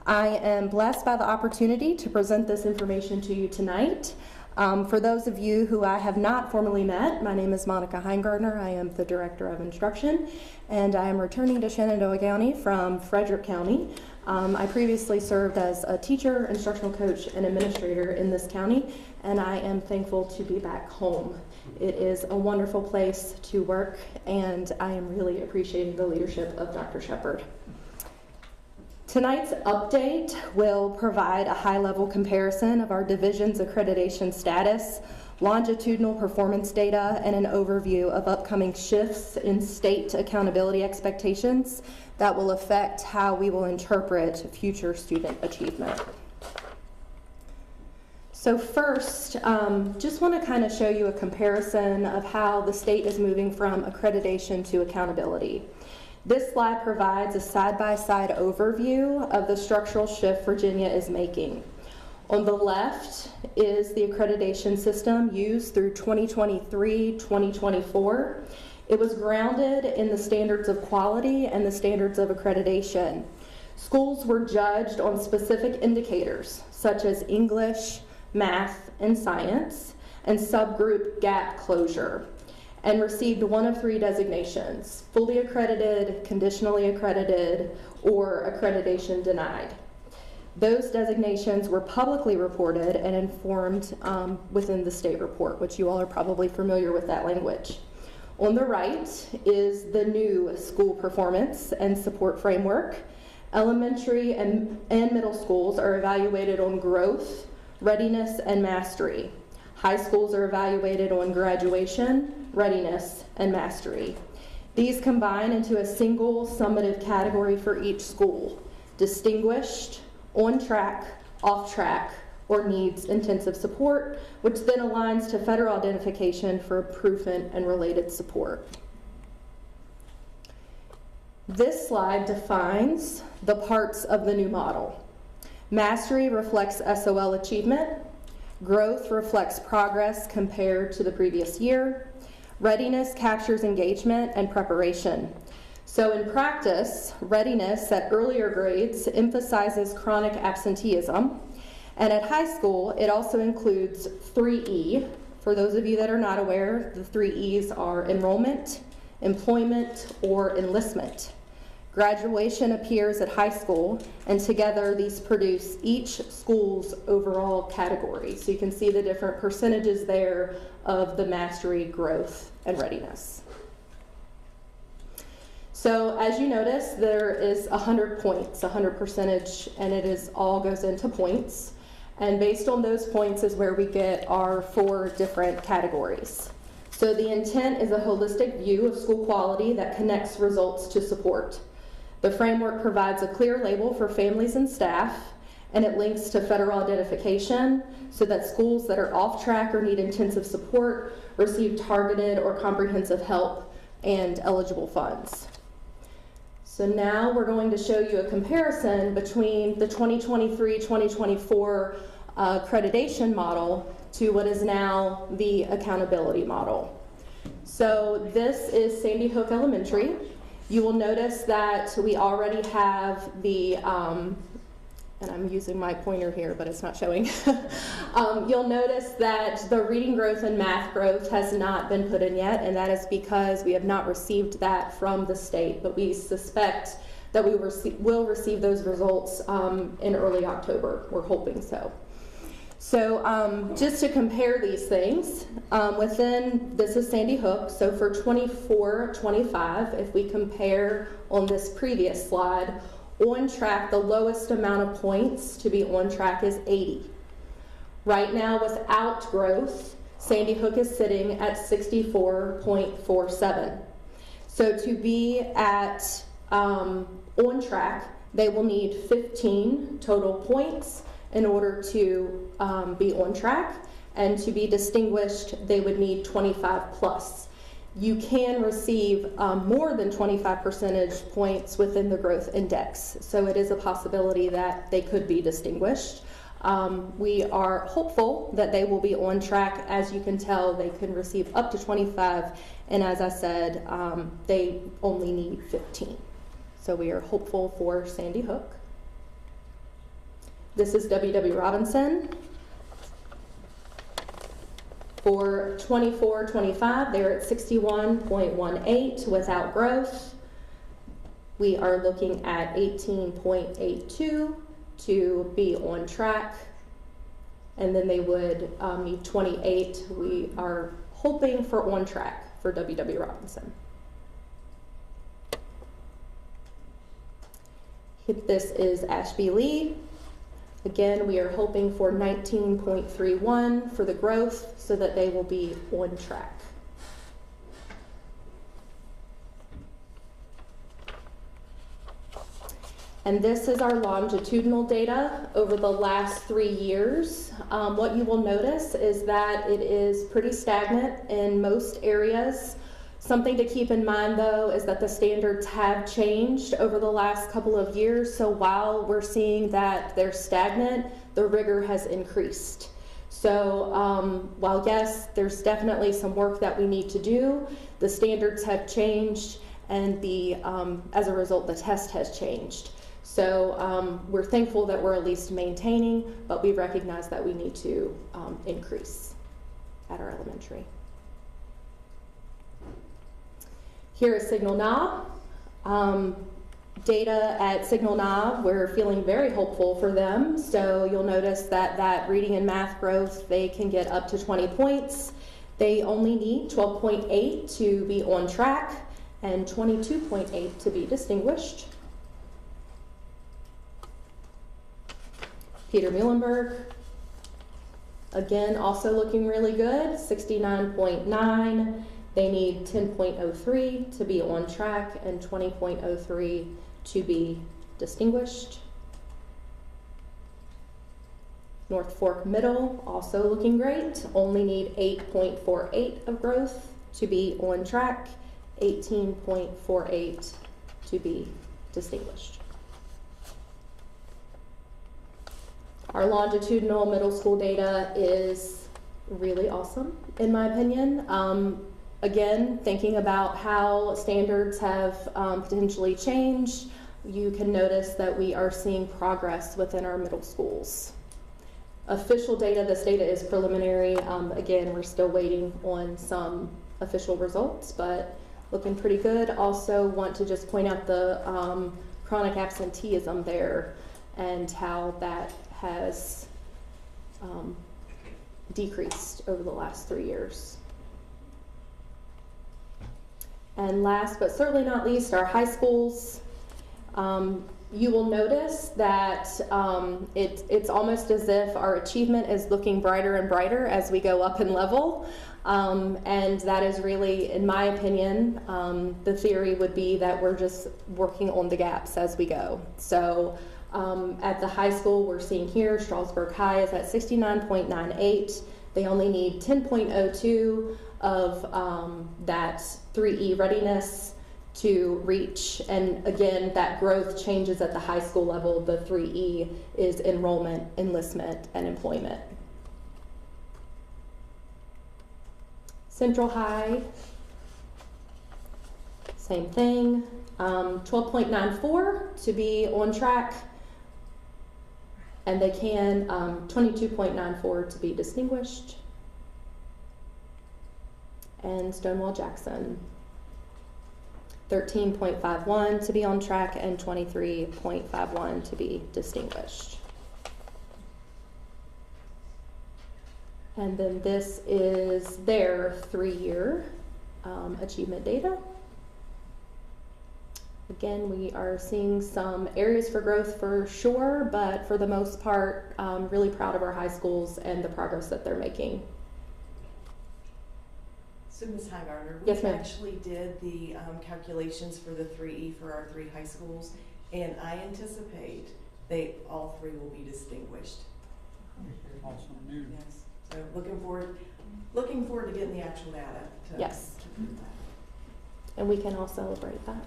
Speaker 18: I am blessed by the opportunity to present this information to you tonight. For those of you who I have not formally met, my name is Monica Heingardner. I am the Director of Instruction, and I am returning to Shenandoah County from Frederick County. I previously served as a teacher, instructional coach, and administrator in this county, and I am thankful to be back home. It is a wonderful place to work, and I am really appreciating the leadership of Dr. Shepard. Tonight's update will provide a high-level comparison of our division's accreditation status, longitudinal performance data, and an overview of upcoming shifts in state accountability expectations that will affect how we will interpret future student achievement. So first, just want to kind of show you a comparison of how the state is moving from accreditation to accountability. This slide provides a side-by-side overview of the structural shift Virginia is making. On the left is the accreditation system used through 2023-2024. It was grounded in the standards of quality and the standards of accreditation. Schools were judged on specific indicators such as English, math, and science, and subgroup gap closure, and received one of three designations: fully accredited, conditionally accredited, or accreditation denied. Those designations were publicly reported and informed within the state report, which you all are probably familiar with that language. On the right is the new school performance and support framework. Elementary and middle schools are evaluated on growth, readiness, and mastery. High schools are evaluated on graduation, readiness, and mastery. These combine into a single summative category for each school: distinguished, on track, off track, or needs intensive support, which then aligns to federal identification for improvement and related support. This slide defines the parts of the new model. Mastery reflects SOL achievement. Growth reflects progress compared to the previous year. Readiness captures engagement and preparation. So in practice, readiness at earlier grades emphasizes chronic absenteeism. And at high school, it also includes 3E,
Speaker 3: For those of you that are not aware, the 3 E's are enrollment, employment, or enlistment. Graduation appears at high school, and together these produce each school's overall category. So you can see the different percentages there of the mastery, growth, and readiness. So as you notice, there is 100 points, 100 percentage, and it is all goes into points. And based on those points is where we get our 4 different categories. So the intent is a holistic view of school quality that connects results to support. The framework provides a clear label for families and staff, and it links to federal identification so that schools that are off track or need intensive support receive targeted or comprehensive help and eligible funds. So now we're going to show you a comparison between the 2023-2024 accreditation model to what is now the accountability model. So this is Sandy Hook Elementary. You will notice that we already have the, and I'm using my pointer here, but it's not showing. You'll notice that the reading growth and math growth has not been put in yet, and that is because we have not received that from the state, but we suspect that we will receive those results in early October. We're hoping so. So just to compare these things, this is Sandy Hook, so for 24-25, if we compare on this previous slide, on track, the lowest amount of points to be on track is 80. Right now, without growth, Sandy Hook is sitting at 64.47. So to be at on track, they will need 15 total points in order to be on track, and to be distinguished, they would need 25 plus. You can receive more than 25 percentage points within the growth index, so it is a possibility that they could be distinguished. We are hopeful that they will be on track. As you can tell, they can receive up to 25, and as I said, they only need 15. So we are hopeful for Sandy Hook. This is W.W. Robinson. For 24-25, they're at 61.18 without growth. We are looking at 18.82 to be on track, and then they would need 28. We are hoping for on track for W.W. Robinson. This is Ashby Lee. Again, we are hoping for 19.31 for the growth so that they will be on track. And this is our longitudinal data over the last 3 years. What you will notice is that it is pretty stagnant in most areas. Something to keep in mind, though, is that the standards have changed over the last couple of years. So while we're seeing that they're stagnant, the rigor has increased. So while, yes, there's definitely some work that we need to do, the standards have changed, and as a result, the test has changed. So we're thankful that we're at least maintaining, but we recognize that we need to increase at our elementary. Here is Signal Knob. Data at Signal Knob, we're feeling very hopeful for them. So you'll notice that reading and math growth, they can get up to 20 points. They only need 12.8 to be on track and 22.8 to be distinguished. Peter Muhlenberg, again, also looking really good, 69.9. They need 10.03 to be on track and 20.03 to be distinguished. North Fork Middle, also looking great, only need 8.48 of growth to be on track, 18.48 to be distinguished. Our longitudinal middle school data is really awesome, in my opinion. Again, thinking about how standards have potentially changed, you can notice that we are seeing progress within our middle schools. official data. This data is preliminary. Again, we're still waiting on some official results, but looking pretty good. Also want to just point out the chronic absenteeism there and how that has decreased over the last 3 years. And last but certainly not least, our high schools. You will notice that it's almost as if our achievement is looking brighter and brighter as we go up in level. And that is really, in my opinion, the theory would be that we're just working on the gaps as we go. So at the high school, we're seeing here, Strasburg High is at 69.98. They only need 10.02 of that 3E readiness to reach. And again, that growth changes at the high school level. The 3E is enrollment, enlistment, and employment. Central High, same thing, 12.94 to be on track, and they can 22.94 to be distinguished. And Stonewall Jackson, 13.51 to be on track and 23.51 to be distinguished. And then this is their 3-year achievement data. Again, we are seeing some areas for growth for sure, but for the most part, really proud of our high schools and the progress that they're making.
Speaker 2: So Ms. Highgarter,
Speaker 3: Yes,
Speaker 2: we
Speaker 3: ma'am.
Speaker 2: actually did the calculations for the 3E for our 3 high schools, and I anticipate all 3 will be distinguished.
Speaker 8: Awesome news.
Speaker 2: Yes. So looking forward to getting the actual data to,
Speaker 3: Yes.
Speaker 2: to prove that.
Speaker 3: And we can all celebrate that.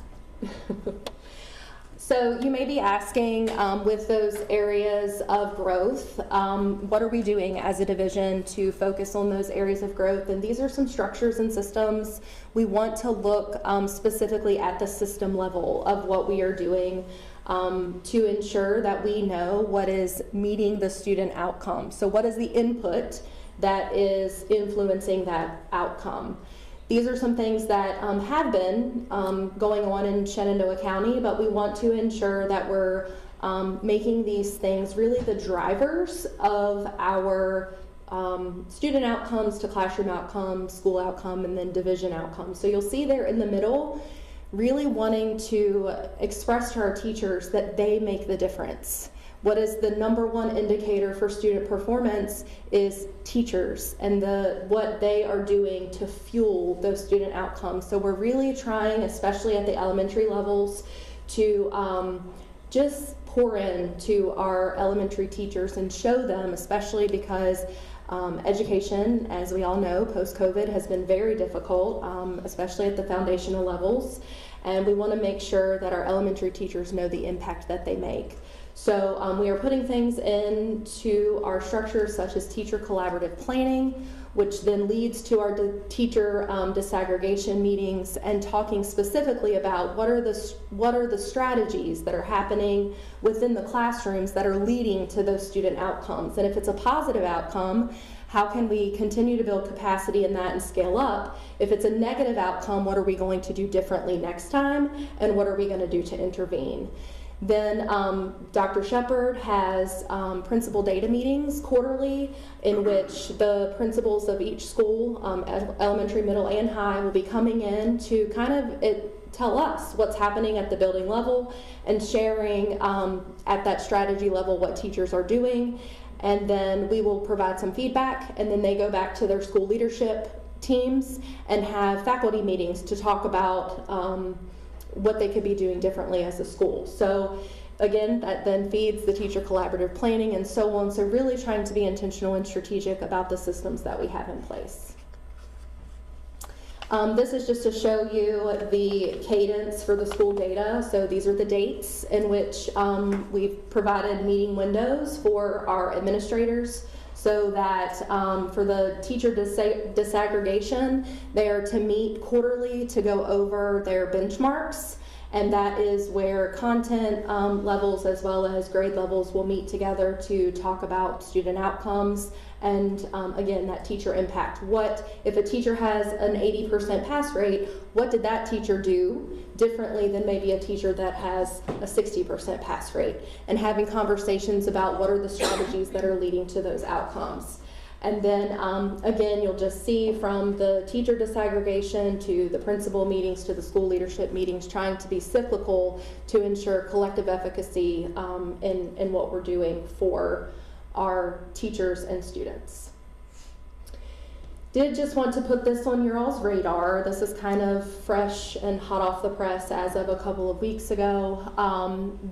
Speaker 3: So you may be asking, with those areas of growth, what are we doing as a division to focus on those areas of growth? And these are some structures and systems. We want to look specifically at the system level of what we are doing to ensure that we know what is meeting the student outcome. So what is the input that is influencing that outcome? These are some things that have been going on in Shenandoah County, but we want to ensure that we're making these things really the drivers of our student outcomes to classroom outcomes, school outcome, and then division outcomes. So you'll see there in the middle, really wanting to express to our teachers that they make the difference. What is the #1 indicator for student performance is teachers and what they are doing to fuel those student outcomes. So we're really trying, especially at the elementary levels, to just pour into our elementary teachers and show them, especially because education, as we all know, post-COVID has been very difficult, especially at the foundational levels. And we want to make sure that our elementary teachers know the impact that they make. So we are putting things into our structures such as teacher collaborative planning, which then leads to our teacher disaggregation meetings and talking specifically about what are the strategies that are happening within the classrooms that are leading to those student outcomes. And if it's a positive outcome, how can we continue to build capacity in that and scale up? If it's a negative outcome, what are we going to do differently next time? And what are we going to do to intervene? Then Dr. Shepard has principal data meetings quarterly in which the principals of each school, elementary, middle, and high, will be coming in to kind of tell us what's happening at the building level and sharing at that strategy level what teachers are doing. And then we will provide some feedback, and then they go back to their school leadership teams and have faculty meetings to talk about what they could be doing differently as a school. So again, that then feeds the teacher collaborative planning and so on. So really trying to be intentional and strategic about the systems that we have in place. This is just to show you the cadence for the school data. So these are the dates in which we've provided meeting windows for our administrators, so that for the teacher disaggregation, they are to meet quarterly to go over their benchmarks And that is where content levels as well as grade levels will meet together to talk about student outcomes and again, that teacher impact. What if a teacher has an 80% pass rate, what did that teacher do differently than maybe a teacher that has a 60% pass rate? And having conversations about what are the strategies that are leading to those outcomes. And then again, you'll just see from the teacher disaggregation to the principal meetings to the school leadership meetings, trying to be cyclical to ensure collective efficacy in what we're doing for our teachers and students. Did just want to put this on your all's radar. This is kind of fresh and hot off the press as of a couple of weeks ago.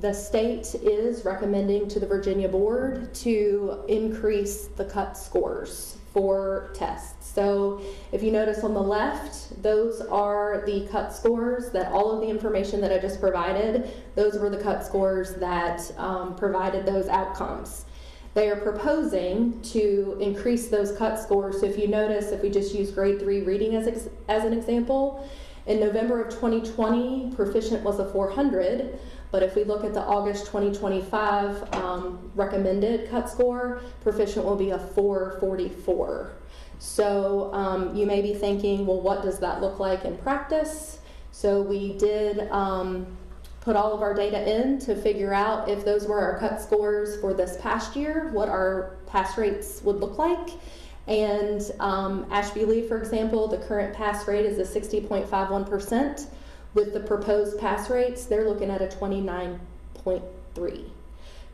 Speaker 3: The state is recommending to the Virginia board to increase the cut scores for tests. So if you notice on the left, those are the cut scores that all of the information that I just provided, those were the cut scores that provided those outcomes. They are proposing to increase those cut scores. So if you notice, if we just use grade 3 reading as an example, in November of 2020, proficient was a 400, but if we look at the August 2025 recommended cut score, proficient will be a 444. So you may be thinking, well, what does that look like in practice? So we did put all of our data in to figure out if those were our cut scores for this past year, what our pass rates would look like. And Ashby Lee, for example, the current pass rate is a 60.51%. With the proposed pass rates, they're looking at a 29.3.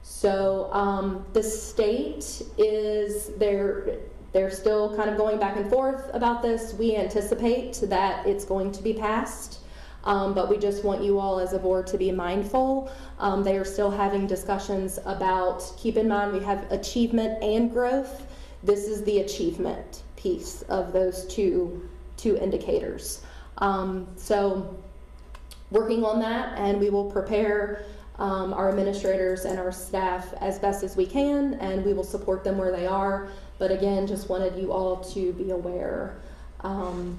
Speaker 3: So the state is, they're still kind of going back and forth about this. We anticipate that it's going to be passed. But we just want you all as a board to be mindful. They are still having discussions about, keep in mind we have achievement and growth. This is the achievement piece of those two indicators. So working on that, and we will prepare our administrators and our staff as best as we can, and we will support them where they are. But again, just wanted you all to be aware of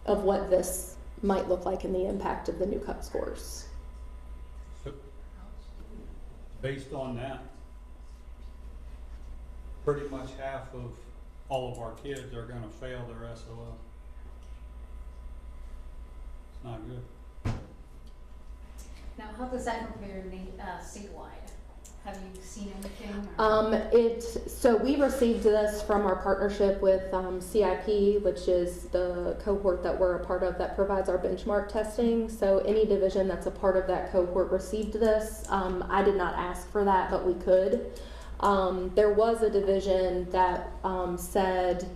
Speaker 3: what this might look like in the impact of the new cut scores.
Speaker 8: So, based on that, pretty much half of all of our kids are going to fail their SOL. It's not good.
Speaker 5: Now, how does that compare statewide? Have you seen anything?
Speaker 3: So we received this from our partnership with CIP, which is the cohort that we're a part of that provides our benchmark testing. So any division that's a part of that cohort received this. I did not ask for that, but we could. There was a division that said,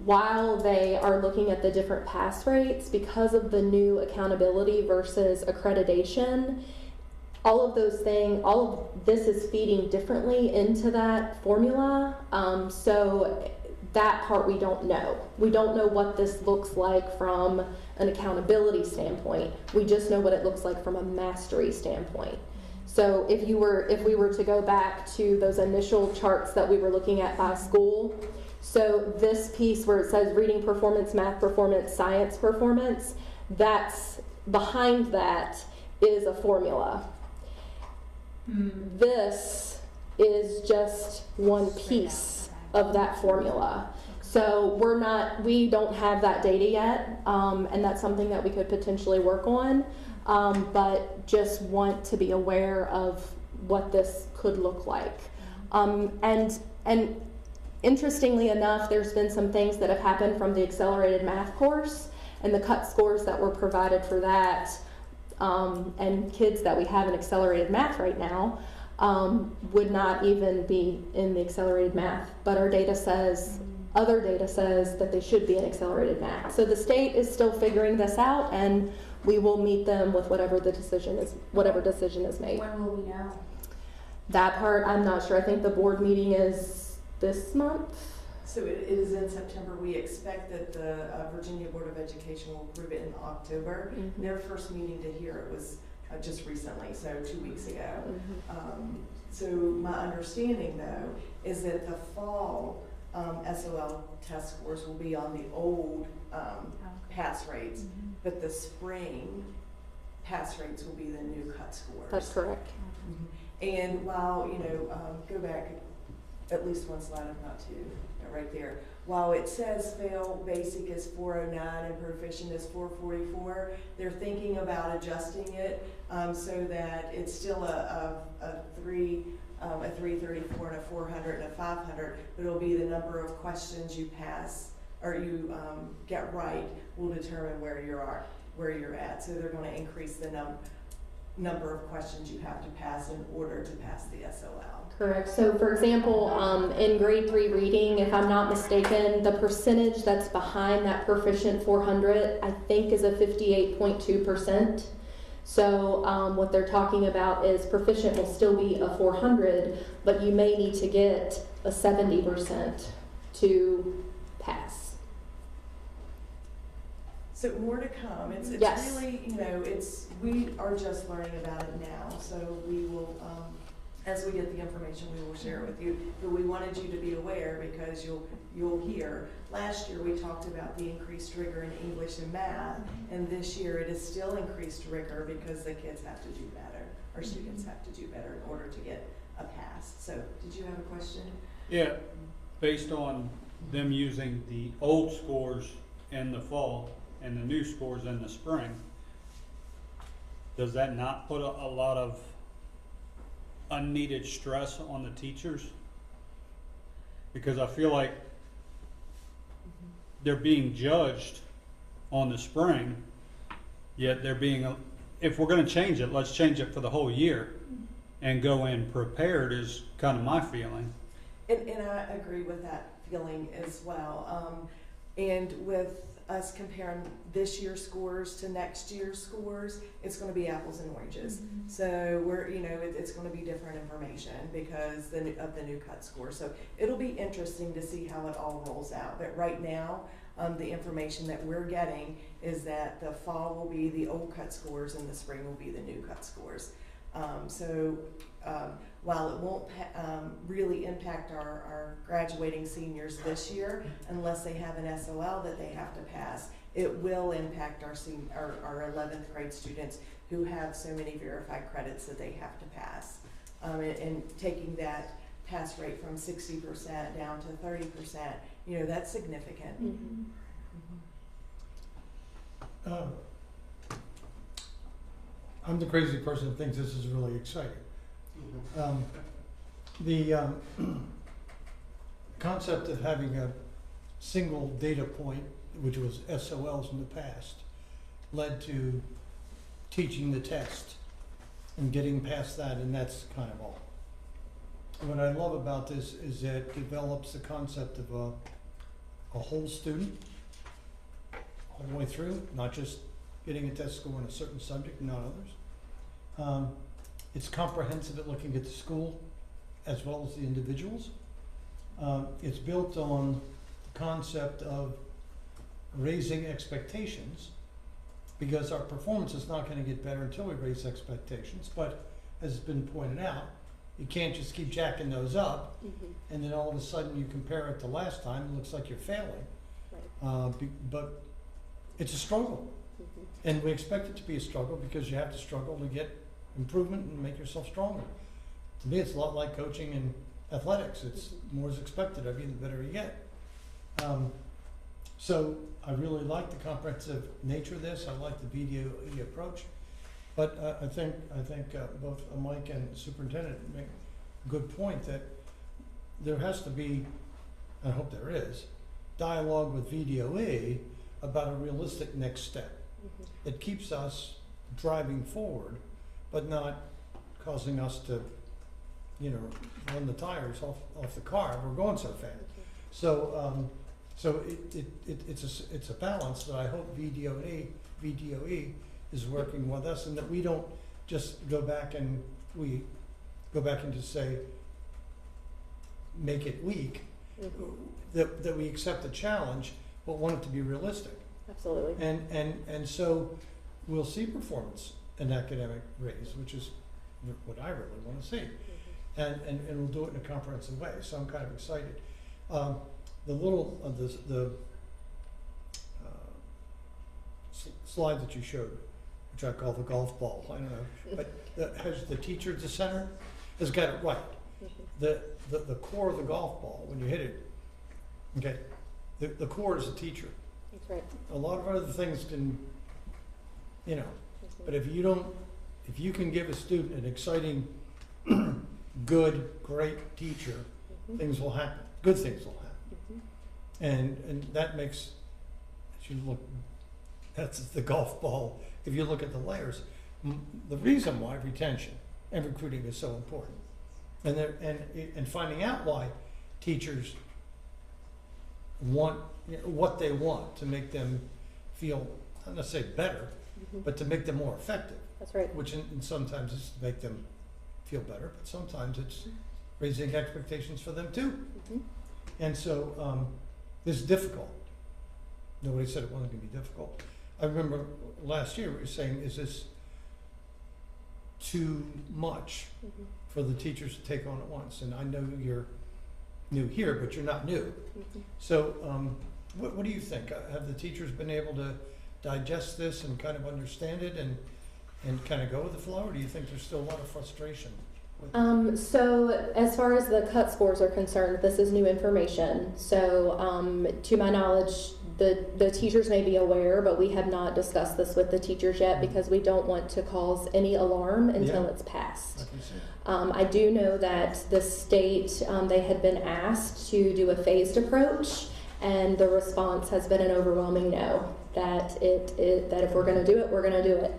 Speaker 3: while they are looking at the different pass rates, because of the new accountability versus accreditation, all of those things, all of this is feeding differently into that formula. So that part we don't know. We don't know what this looks like from an accountability standpoint. We just know what it looks like from a mastery standpoint. So if we were to go back to those initial charts that we were looking at by school, so this piece where it says reading performance, math performance, science performance, that's behind that is a formula. This is just one piece of that formula. So we don't have that data yet, and that's something that we could potentially work on, but just want to be aware of what this could look like. And interestingly enough, there's been some things that have happened from the accelerated math course and the cut scores that were provided for that. And kids that we have in accelerated math right now would not even be in the accelerated math, but our data says, other data says that they should be in accelerated math. So the state is still figuring this out, and we will meet them with whatever decision is made.
Speaker 5: When will we know?
Speaker 3: That part, I'm not sure. I think the board meeting is this month.
Speaker 2: So it is in September. We expect that the Virginia Board of Education will approve it in October.
Speaker 3: Mm-hmm.
Speaker 2: Their first meeting to hear it was just recently, so 2 weeks ago.
Speaker 3: Mm-hmm.
Speaker 2: So my understanding, though, is that the fall SOL test scores will be on the old pass rates, but the spring pass rates will be the new cut scores.
Speaker 3: That's correct.
Speaker 2: And while, go back at least one slide, if not two, right there. While it says fail basic is 409 and proficient is 444, they're thinking about adjusting it so that it's still a 334 and a 400 and a 500, but it'll be the number of questions you pass or you get right will determine where you're at. So they're going to increase the number of questions you have to pass in order to pass the SOL.
Speaker 3: Correct. So for example, in grade 3 reading, if I'm not mistaken, the percentage that's behind that proficient 400, I think is a 58.2%. So what they're talking about is proficient will still be a 400, but you may need to get a 70% to pass.
Speaker 2: So more to come. It's
Speaker 3: Yes.
Speaker 2: really, we are just learning about it now. So we will, as we get the information, we will share it with you. But we wanted you to be aware because you'll hear. Last year we talked about the increased rigor in English and math, and this year it is still increased rigor because the kids have to do better, or students have to do better in order to get a pass. So did you have a question?
Speaker 8: Yeah, based on them using the old scores in the fall and the new scores in the spring, does that not put a lot of unneeded stress on the teachers? Because I feel like they're being judged on the spring, yet they're being, if we're going to change it, let's change it for the whole year and go in prepared is kind of my feeling.
Speaker 2: And I agree with that feeling as well. And with us comparing this year's scores to next year's scores, it's going to be apples and oranges. So we're, it's going to be different information because of the new cut score. So it'll be interesting to see how it all rolls out. But right now, the information that we're getting is that the fall will be the old cut scores and the spring will be the new cut scores. While it won't really impact our graduating seniors this year, unless they have an SOL that they have to pass, it will impact our 11th grade students who have so many verified credits that they have to pass. And taking that pass rate from 60% down to 30%, that's significant.
Speaker 1: I'm the crazy person that thinks this is really exciting. The concept of having a single data point, which was SOLs in the past, led to teaching the test and getting past that, and that's kind of all. What I love about this is that it develops the concept of a whole student all the way through, not just getting a test score in a certain subject and not others. It's comprehensive at looking at the school as well as the individuals. It's built on the concept of raising expectations, because our performance is not going to get better until we raise expectations. But as has been pointed out, you can't just keep jacking those up and then all of a sudden you compare it to last time, it looks like you're failing. But it's a struggle. And we expect it to be a struggle because you have to struggle to get improvement and make yourself stronger. To me, it's a lot like coaching in athletics. It's more is expected of you, the better you get. So I really like the comprehensive nature of this. I like the VDOE approach. But I think both Mike and the superintendent make a good point that there has to be, I hope there is, dialogue with VDOE about a realistic next step. It keeps us driving forward, but not causing us to, run the tires off the car. We're going so fast. So it's a balance that I hope VDOE is working with us, and that we don't just go back and just say make it weak. That we accept the challenge, but want it to be realistic.
Speaker 3: Absolutely.
Speaker 1: And so we'll see performance in academic raise, which is what I really want to see. And we'll do it in a comprehensive way. So I'm kind of excited. The slide that you showed which I call the golf ball, I don't know, but has the teacher at the center has got it right. The core of the golf ball, when you hit it, okay, the core is the teacher.
Speaker 3: That's right.
Speaker 1: A lot of other things can, you know, but if you can give a student an exciting, good, great teacher, things will happen. Good things will happen. And that makes, as you look, that's the golf ball. If you look at the layers, the reason why retention and recruiting is so important, and finding out why teachers want, you know, what they want to make them feel, I'm not say better, but to make them more effective.
Speaker 3: That's right.
Speaker 1: Which in sometimes is to make them feel better, but sometimes it's raising expectations for them too. And so this is difficult. Nobody said it wasn't going to be difficult. I remember last year we were saying, is this too much for the teachers to take on at once? And I know you're new here, but you're not new. So what do you think? Have the teachers been able to digest this and kind of understand it and kind of go with the flow, or do you think there's still a lot of frustration?
Speaker 3: So as far as the cut scores are concerned, this is new information. So to my knowledge, the teachers may be aware, but we have not discussed this with the teachers yet because we don't want to cause any alarm until it's passed. I do know that the state, they had been asked to do a phased approach, and the response has been an overwhelming no, that if we're going to do it, we're going to do it.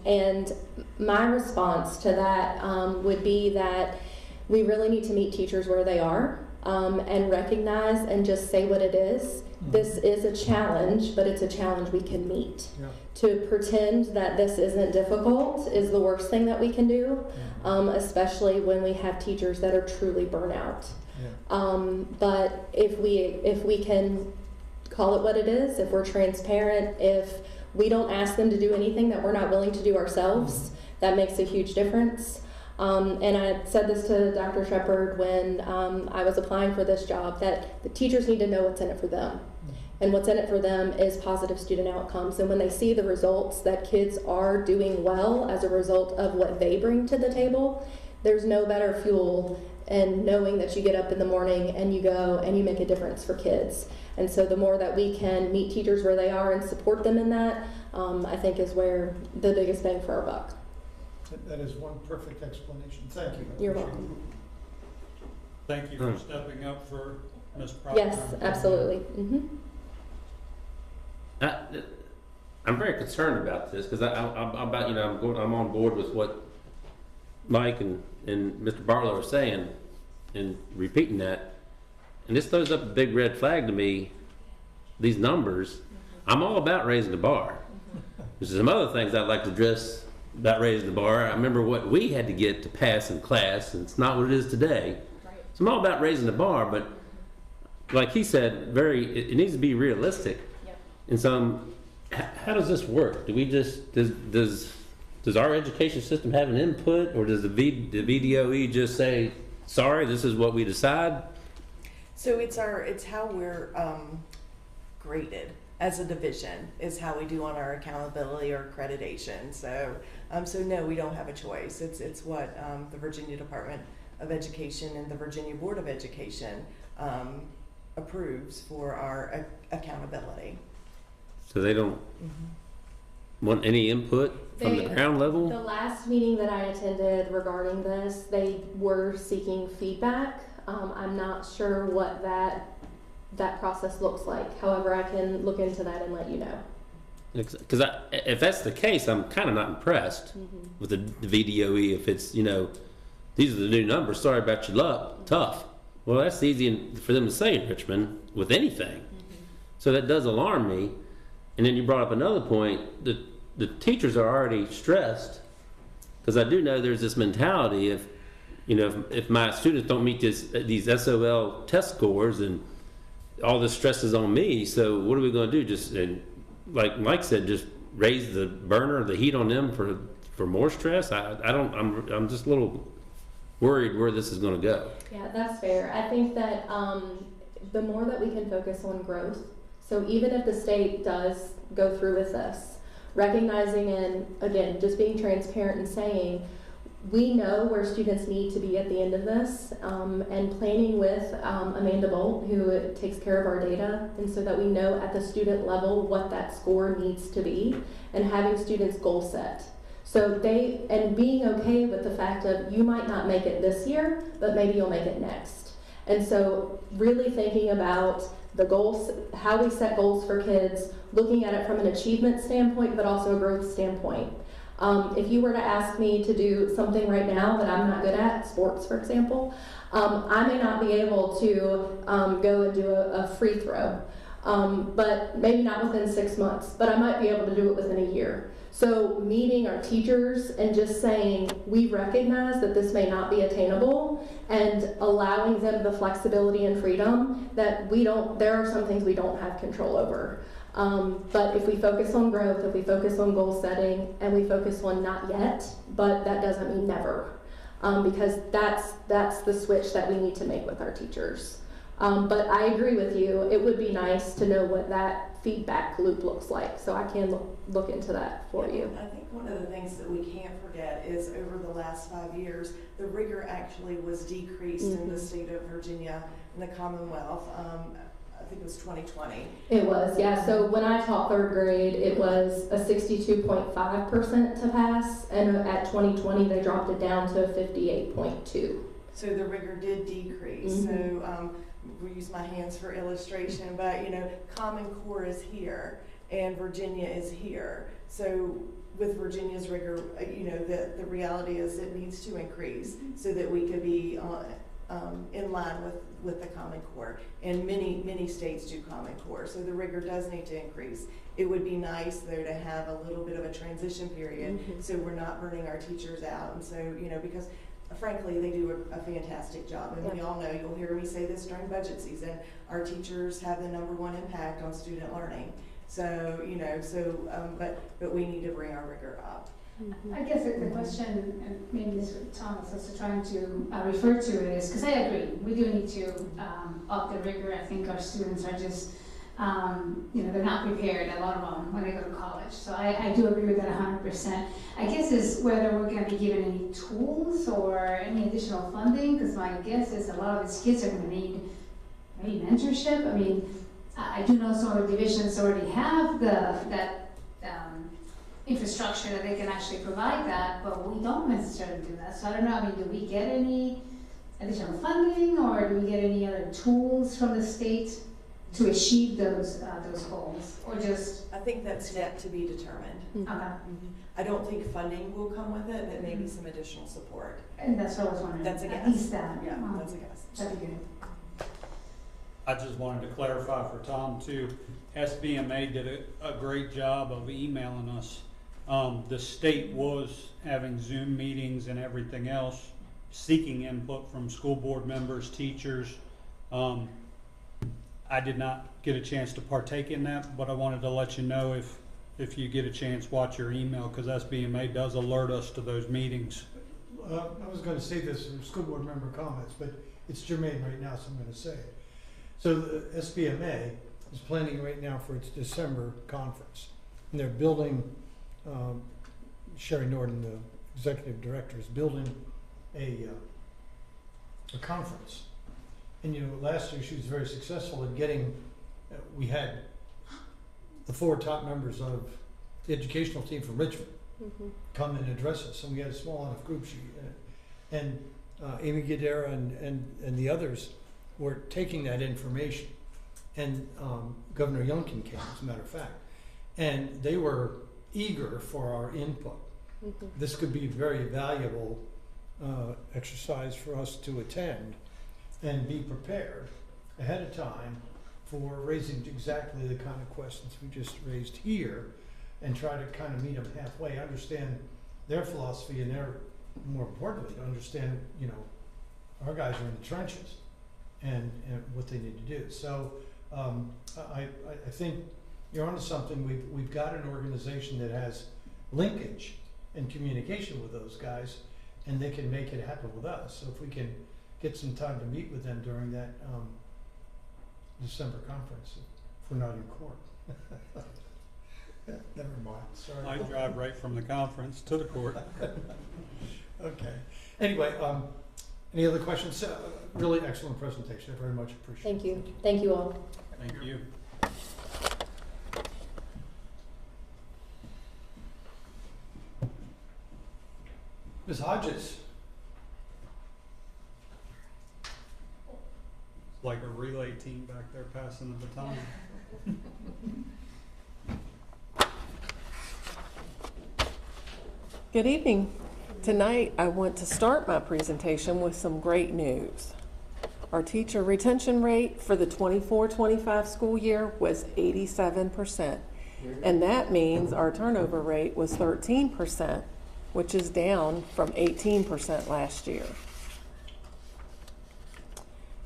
Speaker 3: And my response to that would be that we really need to meet teachers where they are and recognize and just say what it is. This is a challenge, but it's a challenge we can meet. To pretend that this isn't difficult is the worst thing that we can do, especially when we have teachers that are truly burnt out. But if we can call it what it is, if we're transparent, if we don't ask them to do anything that we're not willing to do ourselves, that makes a huge difference. And I said this to Dr. Shepard when I was applying for this job, that the teachers need to know what's in it for them. And what's in it for them is positive student outcomes. And when they see the results that kids are doing well as a result of what they bring to the table, there's no better fuel in knowing that you get up in the morning and you go and you make a difference for kids. And so the more that we can meet teachers where they are and support them in that, I think is where the biggest bang for our buck.
Speaker 1: That is one perfect explanation. Thank you.
Speaker 3: You're welcome.
Speaker 8: Thank you for stepping up for Ms. Proctor.
Speaker 3: Yes, absolutely.
Speaker 20: I'm very concerned about this because I'm on board with what Mike and Mr. Barlow are saying and repeating that. And this throws up a big red flag to me, these numbers. I'm all about raising the bar. There's some other things I'd like to address about raising the bar. I remember what we had to get to pass in class, and it's not what it is today. So I'm all about raising the bar, but like he said, it needs to be realistic. And so how does this work? Do we just, does our education system have an input, or does the VDOE just say, sorry, this is what we decide?
Speaker 2: So it's how we're graded as a division is how we do on our accountability or accreditation. So no, we don't have a choice. It's what the Virginia Department of Education and the Virginia Board of Education approves for our accountability.
Speaker 20: So they don't want any input from the ground level?
Speaker 3: The last meeting that I attended regarding this, they were seeking feedback. I'm not sure what that process looks like. However, I can look into that and let you know.
Speaker 20: Because if that's the case, I'm kind of not impressed with the VDOE. If it's, these are the new numbers, sorry about your luck, tough. Well, that's easy for them to say in Richmond with anything. So that does alarm me. And then you brought up another point, the teachers are already stressed, because I do know there's this mentality of, if my students don't meet these SOL test scores, and all this stress is on me, so what are we going to do? Just, like Mike said, just raise the burner, the heat on them for more stress? I'm just a little worried where this is going to go.
Speaker 3: Yeah, that's fair. I think that the more that we can focus on growth, so even if the state does go through with this, recognizing and, again, just being transparent and saying, we know where students need to be at the end of this, and planning with Amanda Bolt, who takes care of our data, and so that we know at the student level what that score needs to be, and having students goal set. So and being okay with the fact of you might not make it this year, but maybe you'll make it next. And so really thinking about the goals, how we set goals for kids, looking at it from an achievement standpoint, but also a growth standpoint. If you were to ask me to do something right now that I'm not good at, sports for example, I may not be able to go and do a free throw, but maybe not within 6 months, but I might be able to do it within a year. So meeting our teachers and just saying, we recognize that this may not be attainable, and allowing them the flexibility and freedom that there are some things we don't have control over. But if we focus on growth, if we focus on goal setting, and we focus on not yet, but that doesn't mean never, because that's the switch that we need to make with our teachers. But I agree with you, it would be nice to know what that feedback loop looks like, so I can look into that for you.
Speaker 2: I think one of the things that we can't forget is over the last 5 years, the rigor actually was decreased in the state of Virginia and the Commonwealth. I think it was 2020. It was, yeah. So when I taught 3rd grade, it was a 62.5% to pass, and at 2020 they dropped it down to 58.2. So the rigor did decrease. So we use my hands for illustration, but Common Core is here and Virginia is here. So with Virginia's rigor, the reality is it needs to increase so that we could be in line with the Common Core. And many states do Common Core, so the rigor does need to increase. It would be nice though to have a little bit of a transition period so we're not burning our teachers out. And so, because frankly, they do a fantastic job. And we all know, you'll hear me say this during budget season, our teachers have the #1 impact on student learning. So, but we need to bring our rigor up.
Speaker 5: I guess the question, and maybe this is what Thomas was trying to refer to is, because I agree, we do need to up the rigor. I think our students are just, they're not prepared, a lot of them, when they go to college. So I do agree with that 100%. I guess is whether we're going to be given any tools or any additional funding, because my guess is a lot of these kids are going to need maybe mentorship. I mean, I do know some of the divisions already have that infrastructure that they can actually provide that, but we don't necessarily do that. So I don't know, I mean, do we get any additional funding, or do we get any other tools from the state to achieve those goals, or just?
Speaker 2: I think that's yet to be determined.
Speaker 5: Okay.
Speaker 2: I don't think funding will come with it, but maybe some additional support.
Speaker 5: And that's what I was wondering.
Speaker 2: That's a guess.
Speaker 5: At least that.
Speaker 2: Yeah, that's a guess.
Speaker 5: That'd be good.
Speaker 8: I just wanted to clarify for Tom too, SBMA did a great job of emailing us. The state was having Zoom meetings and everything else, seeking input from school board members, teachers. I did not get a chance to partake in that, but I wanted to let you know if you get a chance, watch your email, because SBMA does alert us to those meetings.
Speaker 1: I was going to say this in school board member comments, but it's germane right now, so I'm going to say it. So the SBMA is planning right now for its December conference, and they're building, Sherry Norton, the executive director, is building a conference. And last year she was very successful in getting, we had the 4 top members of the educational team from Richmond come and address us, and we had a small enough group. And Amy Guidera and the others were taking that information, and Governor Youngkin came, as a matter of fact, and they were eager for our input. This could be a very valuable exercise for us to attend and be prepared ahead of time for raising exactly the kind of questions we just raised here, and try to kind of meet them halfway, understand their philosophy, and more importantly, to understand, our guys are in the trenches and what they need to do. So I think you're onto something. We've got an organization that has linkage and communication with those guys, and they can make it happen with us. So if we can get some time to meet with them during that December conference, if we're not in court. Never mind, sorry.
Speaker 8: I drive right from the conference to the court.
Speaker 1: Okay. Anyway, any other questions? Really excellent presentation. I very much appreciate it.
Speaker 2: Thank you. Thank you all.
Speaker 8: Thank you.
Speaker 1: Ms. Hodges.
Speaker 8: It's like a relay team back there passing the baton.
Speaker 4: Good evening. Tonight I want to start my presentation with some great news. Our teacher retention rate for the 24-25 school year was 87%, and that means our turnover rate was 13%, which is down from 18% last year.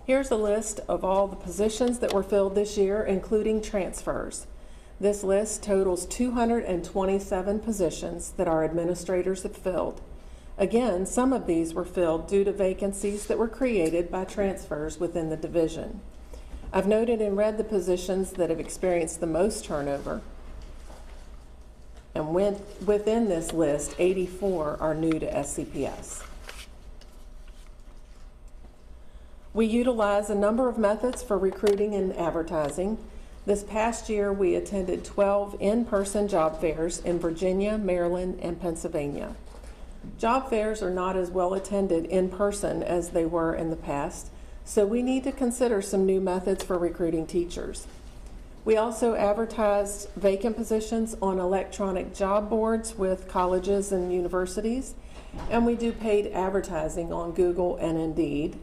Speaker 4: Here's a list of all the positions that were filled this year, including transfers. This list totals 227 positions that our administrators have filled. Again, some of these were filled due to vacancies that were created by transfers within the division. I've noted and read the positions that have experienced the most turnover. And within this list, 84 are new to SCPS. We utilize a number of methods for recruiting and advertising. This past year, we attended 12 in-person job fairs in Virginia, Maryland, and Pennsylvania. Job fairs are not as well attended in person as they were in the past, so we need to consider some new methods for recruiting teachers. We also advertised vacant positions on electronic job boards with colleges and universities, and we do paid advertising on Google and Indeed,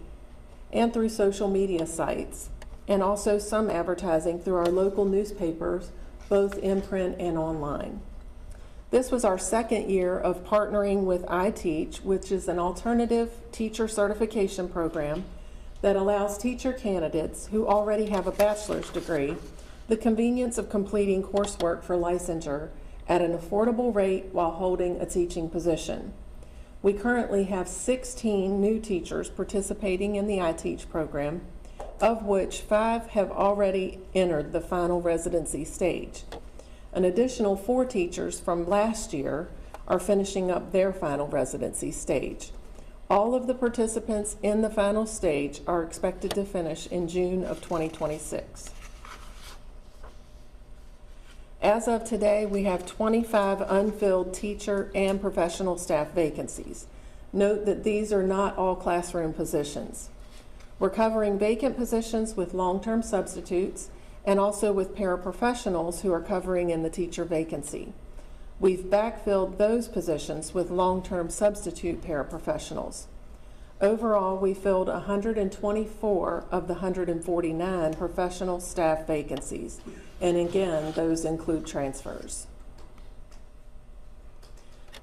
Speaker 4: and through social media sites, and also some advertising through our local newspapers, both in print and online. This was our second year of partnering with iTeach, which is an alternative teacher certification program that allows teacher candidates who already have a bachelor's degree the convenience of completing coursework for licensure at an affordable rate while holding a teaching position. We currently have 16 new teachers participating in the iTeach program, of which 5 have already entered the final residency stage. An additional 4 teachers from last year are finishing up their final residency stage. All of the participants in the final stage are expected to finish in June of 2026. As of today, we have 25 unfilled teacher and professional staff vacancies. Note that these are not all classroom positions. We're covering vacant positions with long-term substitutes and also with paraprofessionals who are covering in the teacher vacancy. We've backfilled those positions with long-term substitute paraprofessionals. Overall, we filled 124 of the 149 professional staff vacancies, and again, those include transfers.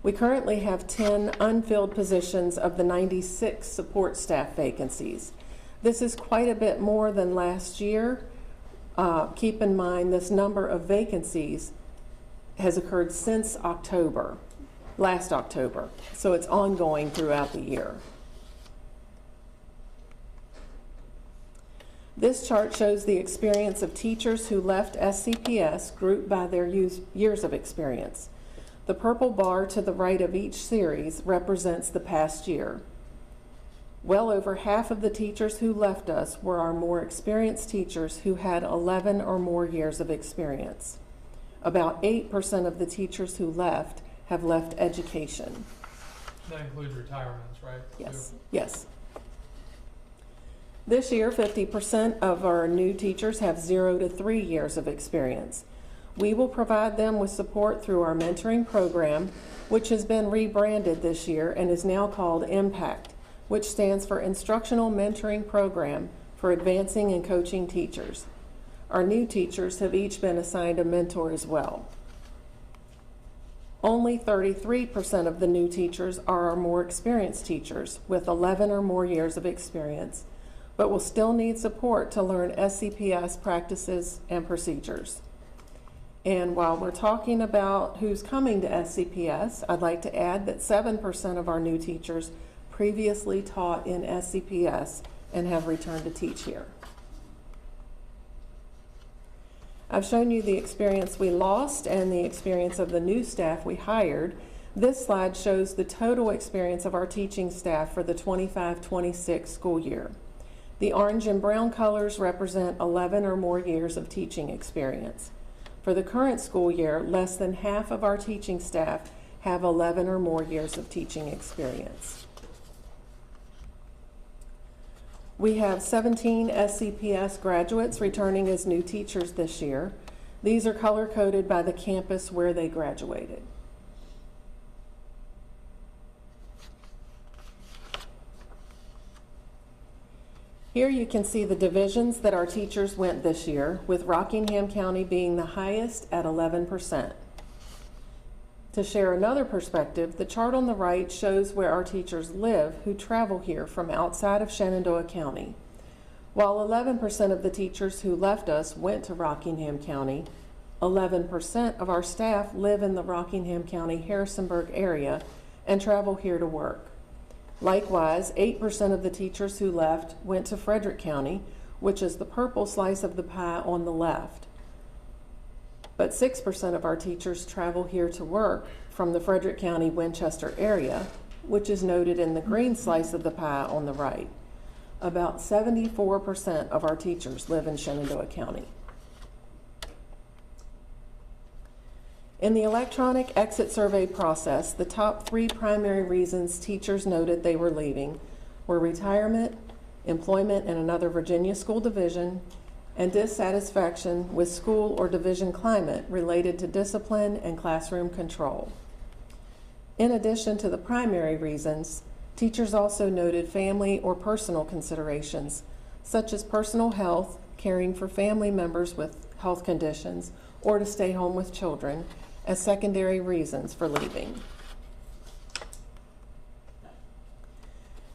Speaker 4: We currently have 10 unfilled positions of the 96 support staff vacancies. This is quite a bit more than last year. Keep in mind this number of vacancies has occurred since October, last October, so it's ongoing throughout the year. This chart shows the experience of teachers who left SCPS grouped by their years of experience. The purple bar to the right of each series represents the past year. Well over half of the teachers who left us were our more experienced teachers who had 11 or more years of experience. About 8% of the teachers who left have left education.
Speaker 11: That includes retirements, right?
Speaker 4: Yes, yes. This year, 50% of our new teachers have 0 to 3 years of experience. We will provide them with support through our mentoring program, which has been rebranded this year and is now called IMPACT, which stands for Instructional Mentoring Program for Advancing and Coaching Teachers. Our new teachers have each been assigned a mentor as well. Only 33% of the new teachers are our more experienced teachers with 11 or more years of experience, but will still need support to learn SCPS practices and procedures. And while we're talking about who's coming to SCPS, I'd like to add that 7% of our new teachers previously taught in SCPS and have returned to teach here. I've shown you the experience we lost and the experience of the new staff we hired. This slide shows the total experience of our teaching staff for the 25-26 school year. The orange and brown colors represent 11 or more years of teaching experience. For the current school year, less than half of our teaching staff have 11 or more years of teaching experience. We have 17 SCPS graduates returning as new teachers this year. These are color-coded by the campus where they graduated. Here you can see the divisions that our teachers went this year, with Rockingham County being the highest at 11%. To share another perspective, the chart on the right shows where our teachers live who travel here from outside of Shenandoah County. While 11% of the teachers who left us went to Rockingham County, 11% of our staff live in the Rockingham County, Harrisonburg area and travel here to work. Likewise, 8% of the teachers who left went to Frederick County, which is the purple slice of the pie on the left. But 6% of our teachers travel here to work from the Frederick County, Winchester area, which is noted in the green slice of the pie on the right. About 74% of our teachers live in Shenandoah County. In the electronic exit survey process, the top 3 primary reasons teachers noted they were leaving were retirement, employment in another Virginia school division, and dissatisfaction with school or division climate related to discipline and classroom control. In addition to the primary reasons, teachers also noted family or personal considerations, such as personal health, caring for family members with health conditions, or to stay home with children, as secondary reasons for leaving.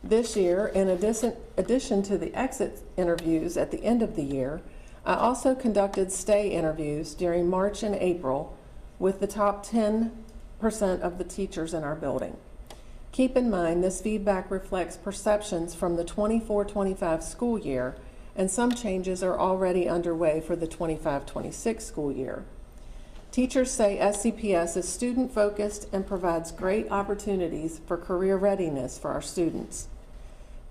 Speaker 4: This year, in addition to the exit interviews at the end of the year, I also conducted stay interviews during March and April with the top 10% of the teachers in our building. Keep in mind, this feedback reflects perceptions from the 24-25 school year, and some changes are already underway for the 25-26 school year. Teachers say SCPS is student-focused and provides great opportunities for career readiness for our students.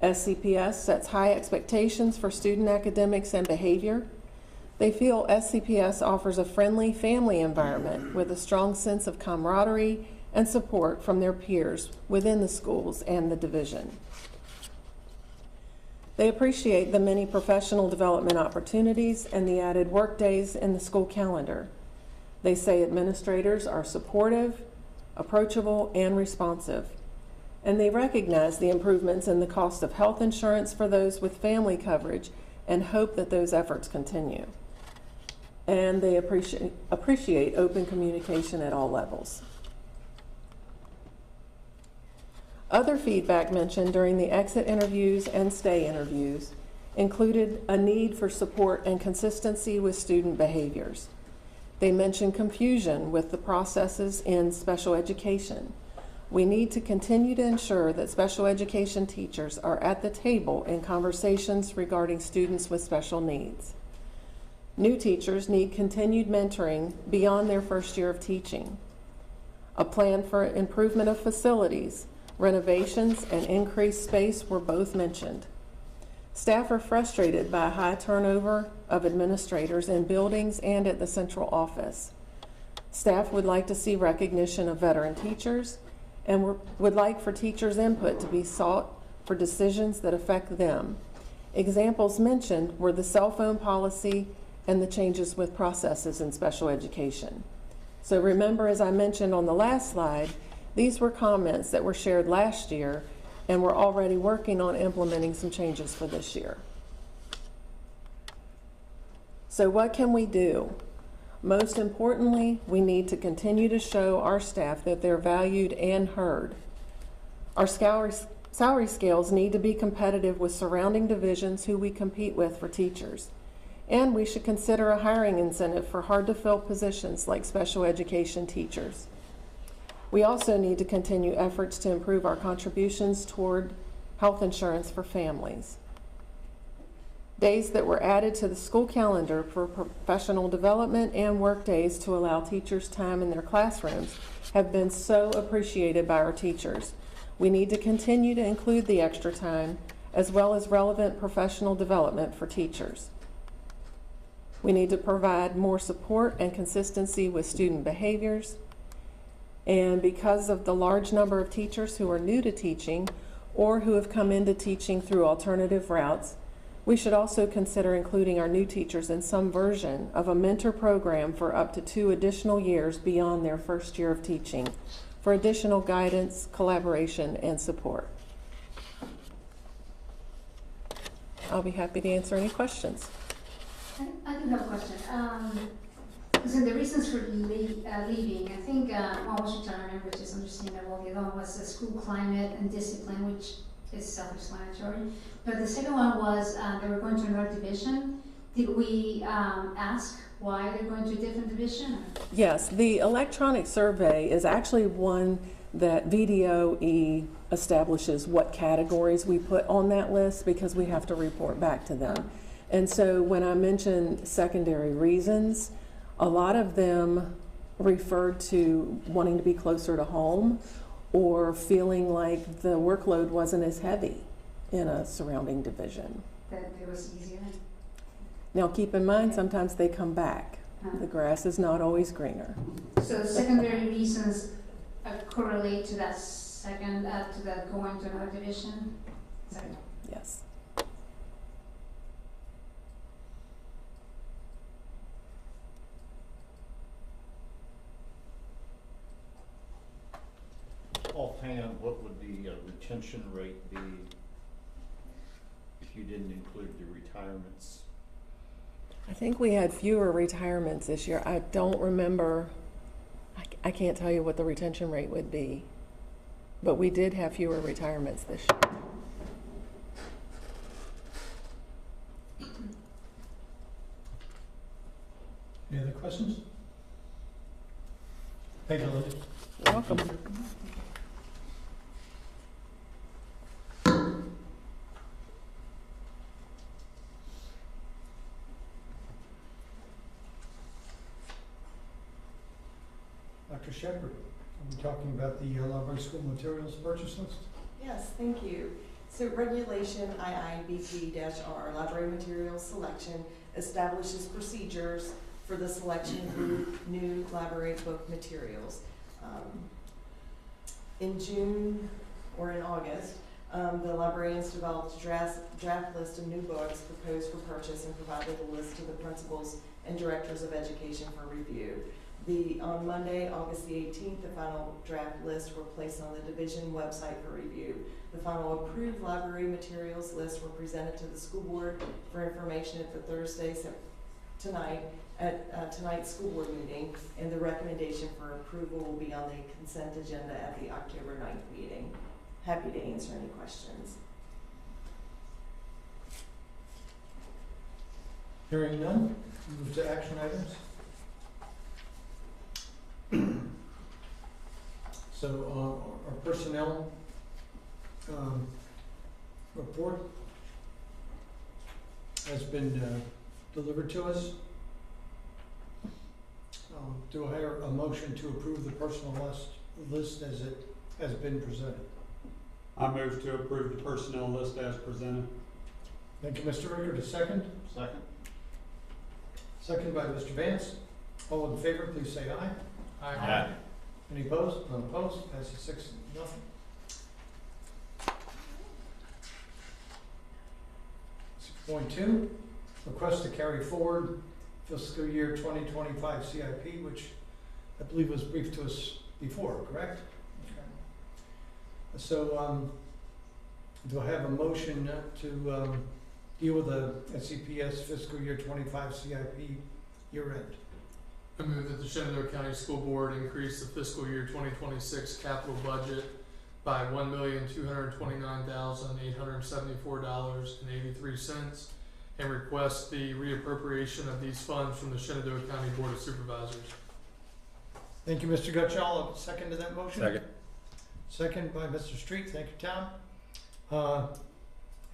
Speaker 4: SCPS sets high expectations for student academics and behavior. They feel SCPS offers a friendly family environment with a strong sense of camaraderie and support from their peers within the schools and the division. They appreciate the many professional development opportunities and the added work days in the school calendar. They say administrators are supportive, approachable, and responsive. And they recognize the improvements in the cost of health insurance for those with family coverage and hope that those efforts continue. And they appreciate open communication at all levels. Other feedback mentioned during the exit interviews and stay interviews included a need for support and consistency with student behaviors. They mentioned confusion with the processes in special education. We need to continue to ensure that special education teachers are at the table in conversations regarding students with special needs. New teachers need continued mentoring beyond their first year of teaching. A plan for improvement of facilities, renovations, and increased space were both mentioned. Staff are frustrated by a high turnover of administrators in buildings and at the central office. Staff would like to see recognition of veteran teachers and would like for teachers' input to be sought for decisions that affect them. Examples mentioned were the cell phone policy and the changes with processes in special education. So remember, as I mentioned on the last slide, these were comments that were shared last year, and we're already working on implementing some changes for this year. So what can we do? Most importantly, we need to continue to show our staff that they're valued and heard. Our salary scales need to be competitive with surrounding divisions who we compete with for teachers. And we should consider a hiring incentive for hard-to-fill positions like special education teachers. We also need to continue efforts to improve our contributions toward health insurance for families. Days that were added to the school calendar for professional development and work days to allow teachers time in their classrooms have been so appreciated by our teachers. We need to continue to include the extra time as well as relevant professional development for teachers. We need to provide more support and consistency with student behaviors. And because of the large number of teachers who are new to teaching or who have come into teaching through alternative routes, we should also consider including our new teachers in some version of a mentor program for up to 2 additional years beyond their first year of teaching for additional guidance, collaboration, and support. I'll be happy to answer any questions.
Speaker 5: I do have a question. So the reasons for leaving, I think one was retirement, which is understandable. The other one was the school climate and discipline, which is self-explanatory. But the second one was they were going to another division. Did we ask why they're going to a different division?
Speaker 4: Yes, the electronic survey is actually one that VDOE establishes what categories we put on that list because we have to report back to them. And so when I mentioned secondary reasons, a lot of them referred to wanting to be closer to home or feeling like the workload wasn't as heavy in a surrounding division.
Speaker 5: That it was easier?
Speaker 4: Now keep in mind, sometimes they come back. The grass is not always greener.
Speaker 5: So secondary reasons correlate to that second, to that going to another division? Sorry.
Speaker 4: Yes.
Speaker 9: Offhand, what would the retention rate be if you didn't include the retirements?
Speaker 4: I think we had fewer retirements this year. I don't remember, I can't tell you what the retention rate would be, but we did have fewer retirements this year.
Speaker 1: Any other questions? Thank you, Lily.
Speaker 4: You're welcome.
Speaker 1: Dr. Shepard, are we talking about the library school materials purchase list?
Speaker 2: Yes, thank you. So Regulation IIBP-R, Library Materials Selection, establishes procedures for the selection of new library book materials. In June or in August, the librarians developed a draft list of new books proposed for purchase and provided a list to the principals and directors of education for review. On Monday, August the 18th, the final draft list were placed on the division website for review. The final approved library materials list were presented to the school board for information at the tonight's school board meeting, and the recommendation for approval will be on the consent agenda at the October 9th meeting. Happy to answer any questions.
Speaker 1: Hearing none, move to action items. So our personnel report has been delivered to us. Do I hear a motion to approve the personnel list as it has been presented?
Speaker 8: I move to approve the personnel list as presented.
Speaker 1: Thank you, Mr. Rickard. A second?
Speaker 9: Second.
Speaker 1: Second by Mr. Vance. All in favor, please say aye.
Speaker 11: Aye.
Speaker 1: Any opposed? None opposed. Passes 6-0. Point 2, request to carry forward fiscal year 2025 CIP, which I believe was briefed to us before, correct? Okay. So do I have a motion to deal with the SCPS fiscal year 25 CIP year end?
Speaker 11: I move that the Shenandoah County School Board increase the fiscal year 2026 capital budget by $1,229,874.83 and request the reappropriation of these funds from the Shenandoah County Board of Supervisors.
Speaker 1: Thank you, Mr. Gutschall. A second to that motion?
Speaker 20: Second.
Speaker 1: Second by Mr. Street. Thank you, Tom.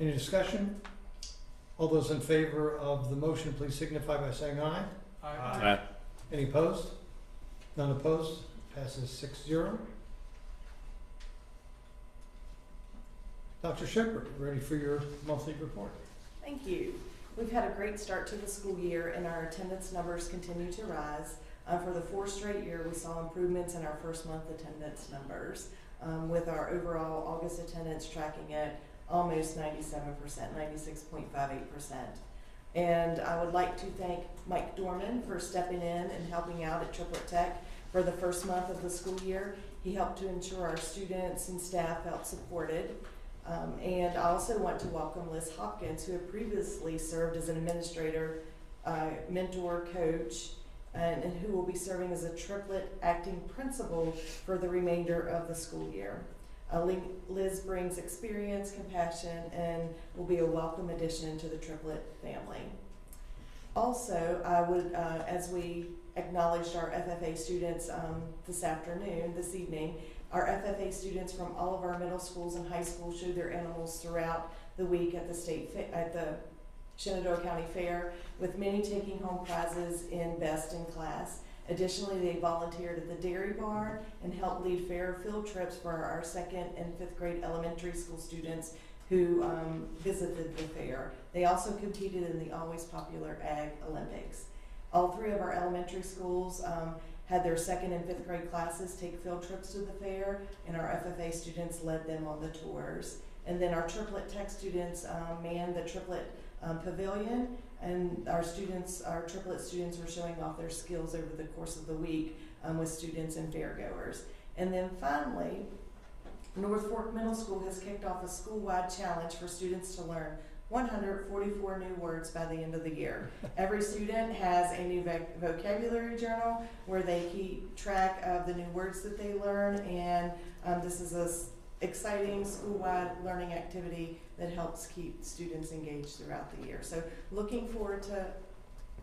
Speaker 1: Any discussion? All those in favor of the motion, please signify by saying aye.
Speaker 11: Aye.
Speaker 1: Any opposed? None opposed? Passes 6-0. Dr. Shepard, ready for your monthly report?
Speaker 2: Thank you. We've had a great start to the school year and our attendance numbers continue to rise. For the 4th straight year, we saw improvements in our first month attendance numbers, with our overall August attendance tracking at almost 97%, 96.58%. And I would like to thank Mike Dorman for stepping in and helping out at Triplet Tech for the first month of the school year. He helped to ensure our students and staff felt supported. And I also want to welcome Liz Hopkins, who had previously served as an administrator, mentor, coach, and who will be serving as a triplet acting principal for the remainder of the school year. Liz brings experience, compassion, and will be a welcome addition to the triplet family. Also, I would, as we acknowledged our FFA students this evening, our FFA students from all of our middle schools and high schools showed their animals throughout the week at the Shenandoah County Fair, with many taking home prizes in best in class. Additionally, they volunteered at the dairy bar and helped lead fair field trips for our 2nd and 5th grade elementary school students who visited the fair. They also competed in the always popular Ag Olympics. All 3 of our elementary schools had their 2nd and 5th grade classes take field trips to the fair, and our FFA students led them on the tours. And then our Triplet Tech students manned the Triplet Pavilion, and our Triplet students were showing off their skills over the course of the week with students and fairgoers. And then finally, North Fork Middle School has kicked off a school-wide challenge for students to learn 144 new words by the end of the year. Every student has a new vocabulary journal where they keep track of the new words that they learn, and this is an exciting school-wide learning activity that helps keep students engaged throughout the year. So looking forward to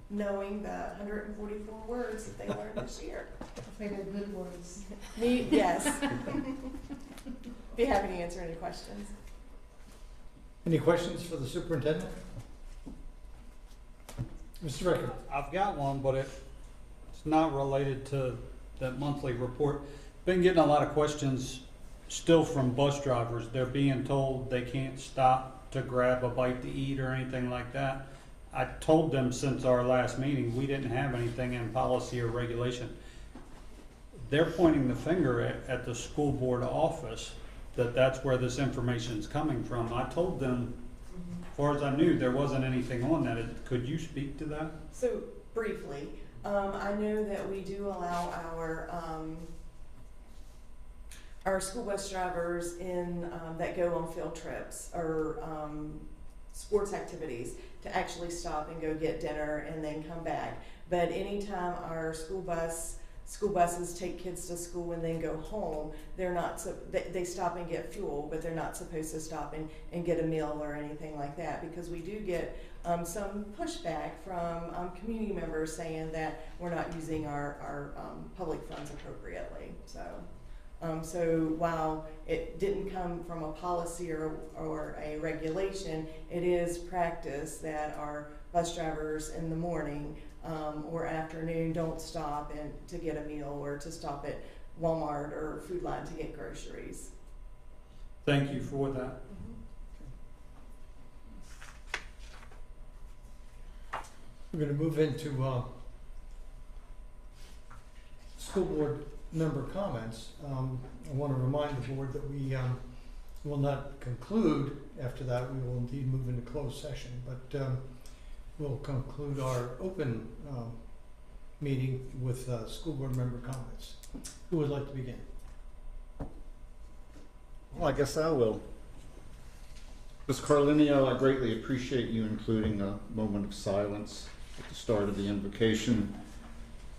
Speaker 2: knowing the 144 words that they learned this year.
Speaker 5: Hopefully they're good words.
Speaker 2: Yes. Be happy to answer any questions.
Speaker 1: Any questions for the superintendent? Mr. Ricker.
Speaker 8: I've got one, but it's not related to that monthly report. Been getting a lot of questions still from bus drivers. They're being told they can't stop to grab a bite to eat or anything like that. I told them since our last meeting we didn't have anything in policy or regulation. They're pointing the finger at the school board office that that's where this information is coming from. I told them, as far as I knew, there wasn't anything on that. Could you speak to that?
Speaker 2: So briefly, I know that we do allow our school bus drivers that go on field trips or sports activities to actually stop and go get dinner and then come back. But anytime our school buses take kids to school and then go home, they stop and get fuel, but they're not supposed to stop and get a meal or anything like that, because we do get some pushback from community members saying that we're not using our public funds appropriately. So while it didn't come from a policy or a regulation, it is practice that our bus drivers in the morning or afternoon don't stop to get a meal or to stop at Walmart or Food Line to get groceries.
Speaker 8: Thank you for that.
Speaker 1: We're going to move into school board member comments. I want to remind the board that we will not conclude after that. We will indeed move into closed session, but we'll conclude our open meeting with school board member comments. Who would like to begin?
Speaker 9: Well, I guess I will. Ms. Carlinio, I greatly appreciate you including a moment of silence at the start of the invocation.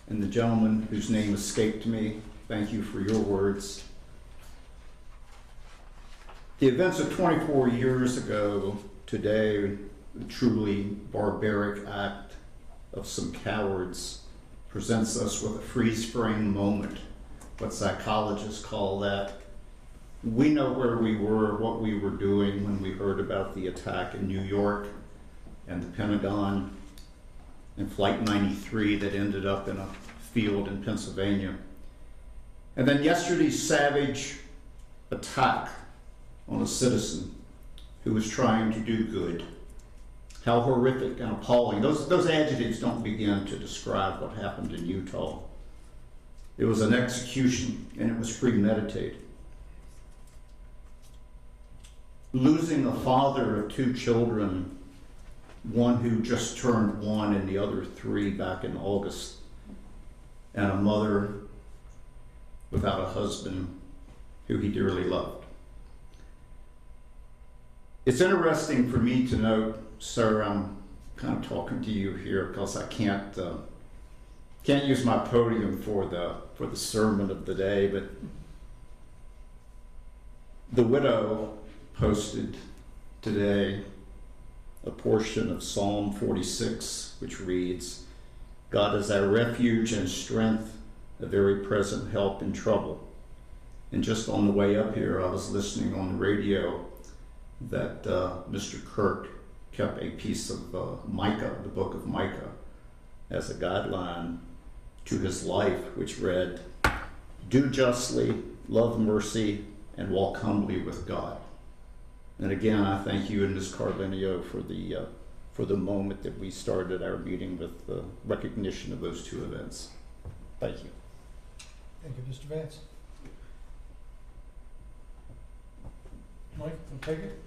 Speaker 9: And the gentleman whose name escaped me, thank you for your words. The events of 24 years ago today, the truly barbaric act of some cowards, presents us with a freeze-frame moment, what psychologists call that. We know where we were, what we were doing when we heard about the attack in New York, and the Pentagon, and Flight 93 that ended up in a field in Pennsylvania. And then yesterday's savage attack on a citizen who was trying to do good. How horrific and appalling. Those adjectives don't begin to describe what happened in Utah. It was an execution, and it was premeditated. Losing a father of 2 children, one who just turned 1 and the other 3 back in August, and a mother without a husband who he dearly loved. It's interesting for me to note, sir, I'm kind of talking to you here because I can't use my podium for the sermon of the day, but the widow posted today a portion of Psalm 46, which reads, "God is our refuge and strength, a very present help in trouble." And just on the way up here, I was listening on the radio that Mr. Kirk kept a piece of Micah, the book of Micah, as a guideline to his life, which read, "Do justly, love mercy, and walk humbly with God." And again, I thank you and Ms. Carlenio for the moment that we started our meeting with the recognition of those 2 events. Thank you.
Speaker 1: Thank you, Mr. Vance. Mike, will take it?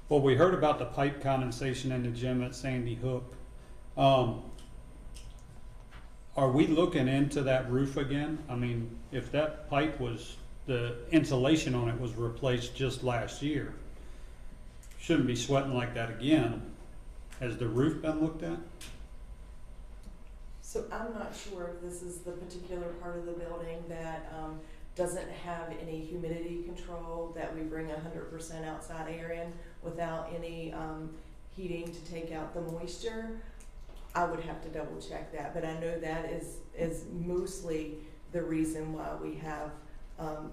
Speaker 8: Well, we heard about the pipe condensation in the gym at Sandy Hook. Are we looking into that roof again? I mean, if that pipe the insulation on it was replaced just last year, shouldn't be sweating like that again. Has the roof been looked at?
Speaker 2: So I'm not sure if this is the particular part of the building that doesn't have any humidity control, that we bring 100% outside air in without any heating to take out the moisture. I would have to double check that, but I know that is mostly the reason why we have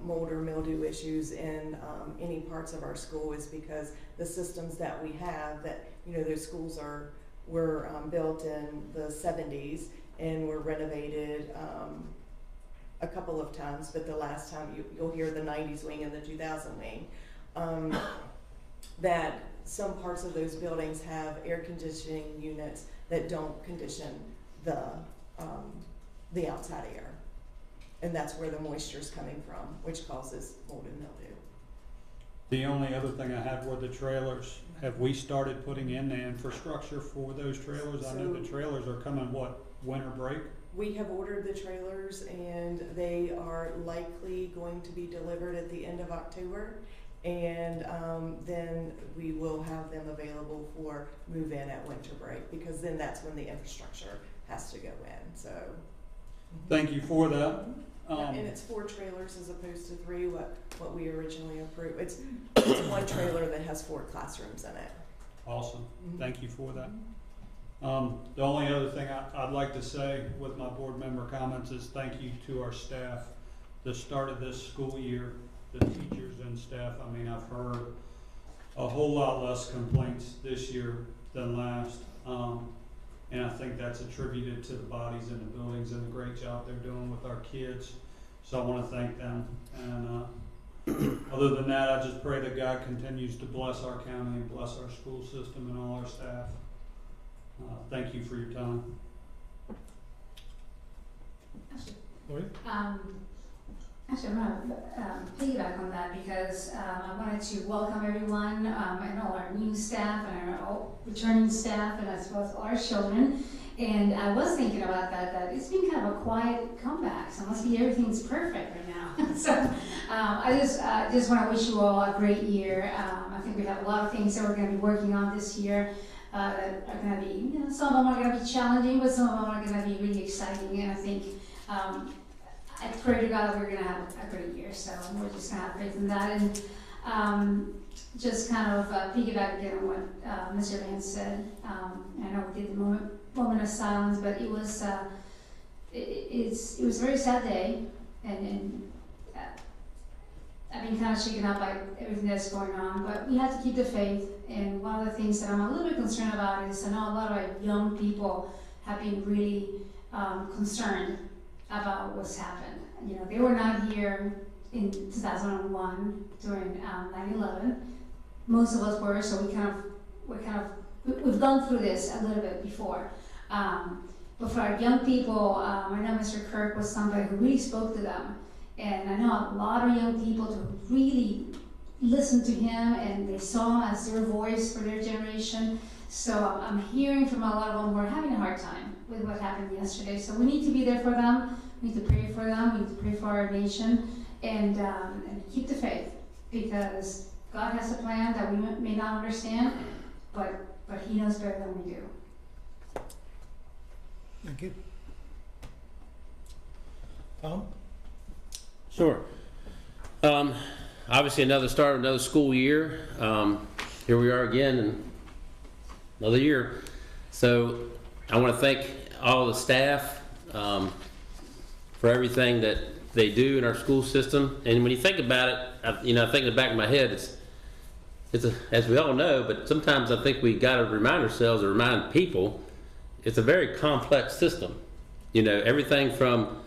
Speaker 2: mold or mildew issues in any parts of our school, is because the systems that we have, that, you know, those schools were built in the 70s and were renovated a couple of times, but the last time you'll hear the 90s wing and the 2000 wing, that some parts of those buildings have air conditioning units that don't condition the outside air. And that's where the moisture is coming from, which causes mold and mildew.
Speaker 8: The only other thing I had were the trailers. Have we started putting in the infrastructure for those trailers? I know the trailers are coming, winter break?
Speaker 2: We have ordered the trailers, and they are likely going to be delivered at the end of October. And then we will have them available for move-in at winter break, because then that's when the infrastructure has to go in. So
Speaker 8: thank you for that.
Speaker 2: and it's 4 trailers as opposed to 3, what we originally approved. It's 1 trailer that has 4 classrooms in it.
Speaker 8: Awesome. Thank you for that. The only other thing I'd like to say with my board member comments is thank you to our staff. The start of this school year, the teachers and staff, I mean, I've heard a whole lot less complaints this year than last. And I think that's attributed to the bodies in the buildings and the great job they're doing with our kids. So I want to thank them. And other than that, I just pray that God continues to bless our county and bless our school system and all our staff. Thank you for your time.
Speaker 5: Actually, I'm going to piggyback on that, because I wanted to welcome everyone and all our new staff and our all returning staff, and as well as all our children. And I was thinking about that it's been kind of a quiet comeback, so it must be everything's perfect right now. So I just want to wish you all a great year. I think we have a lot of things that we're going to be working on this year that are going to be, some of them are going to be challenging, but some of them are going to be really exciting. And I think I pray to God that we're going to have a great year, so we're just going to have faith in that. And just kind of piggyback again on what Mr. Vance said. I know we did the moment of silence, but it was it was a very sad day, and I've been kind of shaken up by everything that's going on, but we have to keep the faith. And one of the things that I'm a little bit concerned about is I know a lot of our young people have been really concerned about what's happened. You know, they were not here in 2001 during 9/11. Most of us were, so we've gone through this a little bit before. But for our young people, I know Mr. Kirk was somebody who really spoke to them. And I know a lot of young people to really listen to him, and they saw him as their voice for their generation. So I'm hearing from a lot of them who are having a hard time with what happened yesterday. So we need to be there for them. We need to pray for them. We need to pray for our nation, and keep the faith, because God has a plan that we may not understand, but He knows better than we do.
Speaker 1: Thank you. Tom?
Speaker 20: Sure. Obviously, another start of another school year. Here we are again in another year. So I want to thank all the staff for everything that they do in our school system. And when you think about it, I think in the back of my head, it's as we all know, but sometimes I think we got to remind ourselves or remind people, it's a very complex system. You know, everything from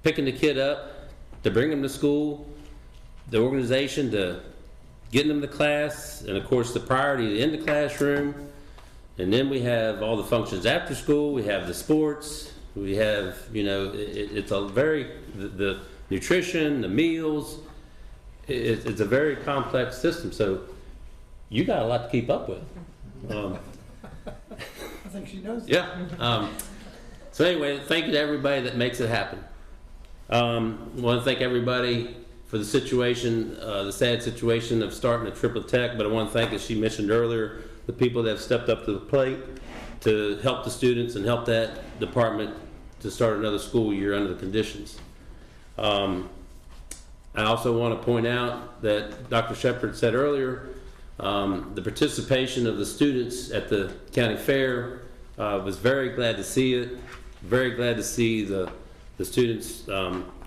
Speaker 20: picking the kid up to bring them to school, the organization to getting them to class, and of course the priority in the classroom. And then we have all the functions after school, we have the sports, we have, it's a very, the nutrition, the meals, it's a very complex system. So you got a lot to keep up with.
Speaker 1: I think she knows that.
Speaker 20: Yeah. So anyway, thank you to everybody that makes it happen. I want to thank everybody for the situation, the sad situation of starting a triple tech, but I want to thank, as she mentioned earlier, the people that have stepped up to the plate to help the students and help that department to start another school year under the conditions. I also want to point out that Dr. Shepard said earlier, the participation of the students at the county fair, was very glad to see it, very glad to see the students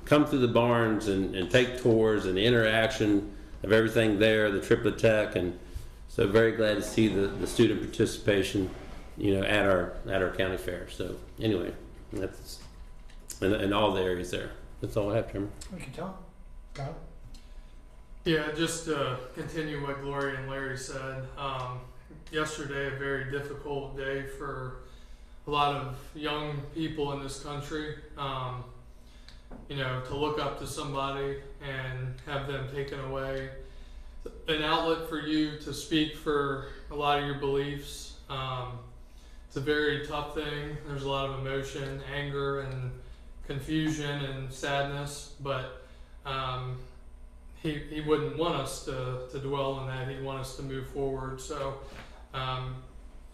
Speaker 20: come through the barns and take tours and the interaction of everything there, the triplet tech, and so very glad to see the student participation, at our county fair. So anyway, that's in all the areas there. That's all I have, Chairman.
Speaker 1: Thank you, Tom. Kyle?
Speaker 11: Yeah, just to continue what Gloria and Larry said, yesterday a very difficult day for a lot of young people in this country. To look up to somebody and have them taken away, an outlet for you to speak for a lot of your beliefs. It's a very tough thing. There's a lot of emotion, anger, and confusion and sadness, but he wouldn't want us to dwell on that. He'd want us to move forward. So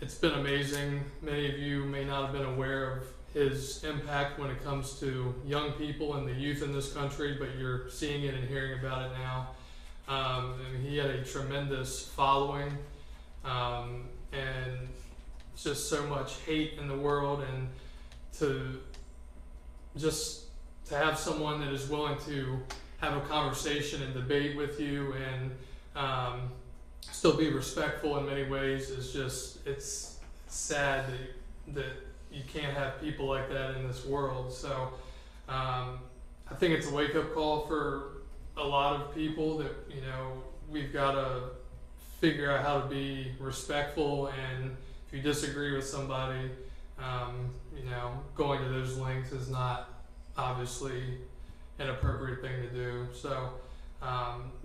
Speaker 11: it's been amazing. Many of you may not have been aware of his impact when it comes to young people and the youth in this country, but you're seeing it and hearing about it now. And he had a tremendous following, and just so much hate in the world, and to have someone that is willing to have a conversation and debate with you and still be respectful in many ways is just, it's sad that you can't have people like that in this world. So I think it's a wake-up call for a lot of people that, we've got to figure out how to be respectful, and if you disagree with somebody, going to those lengths is not obviously an appropriate thing to do. So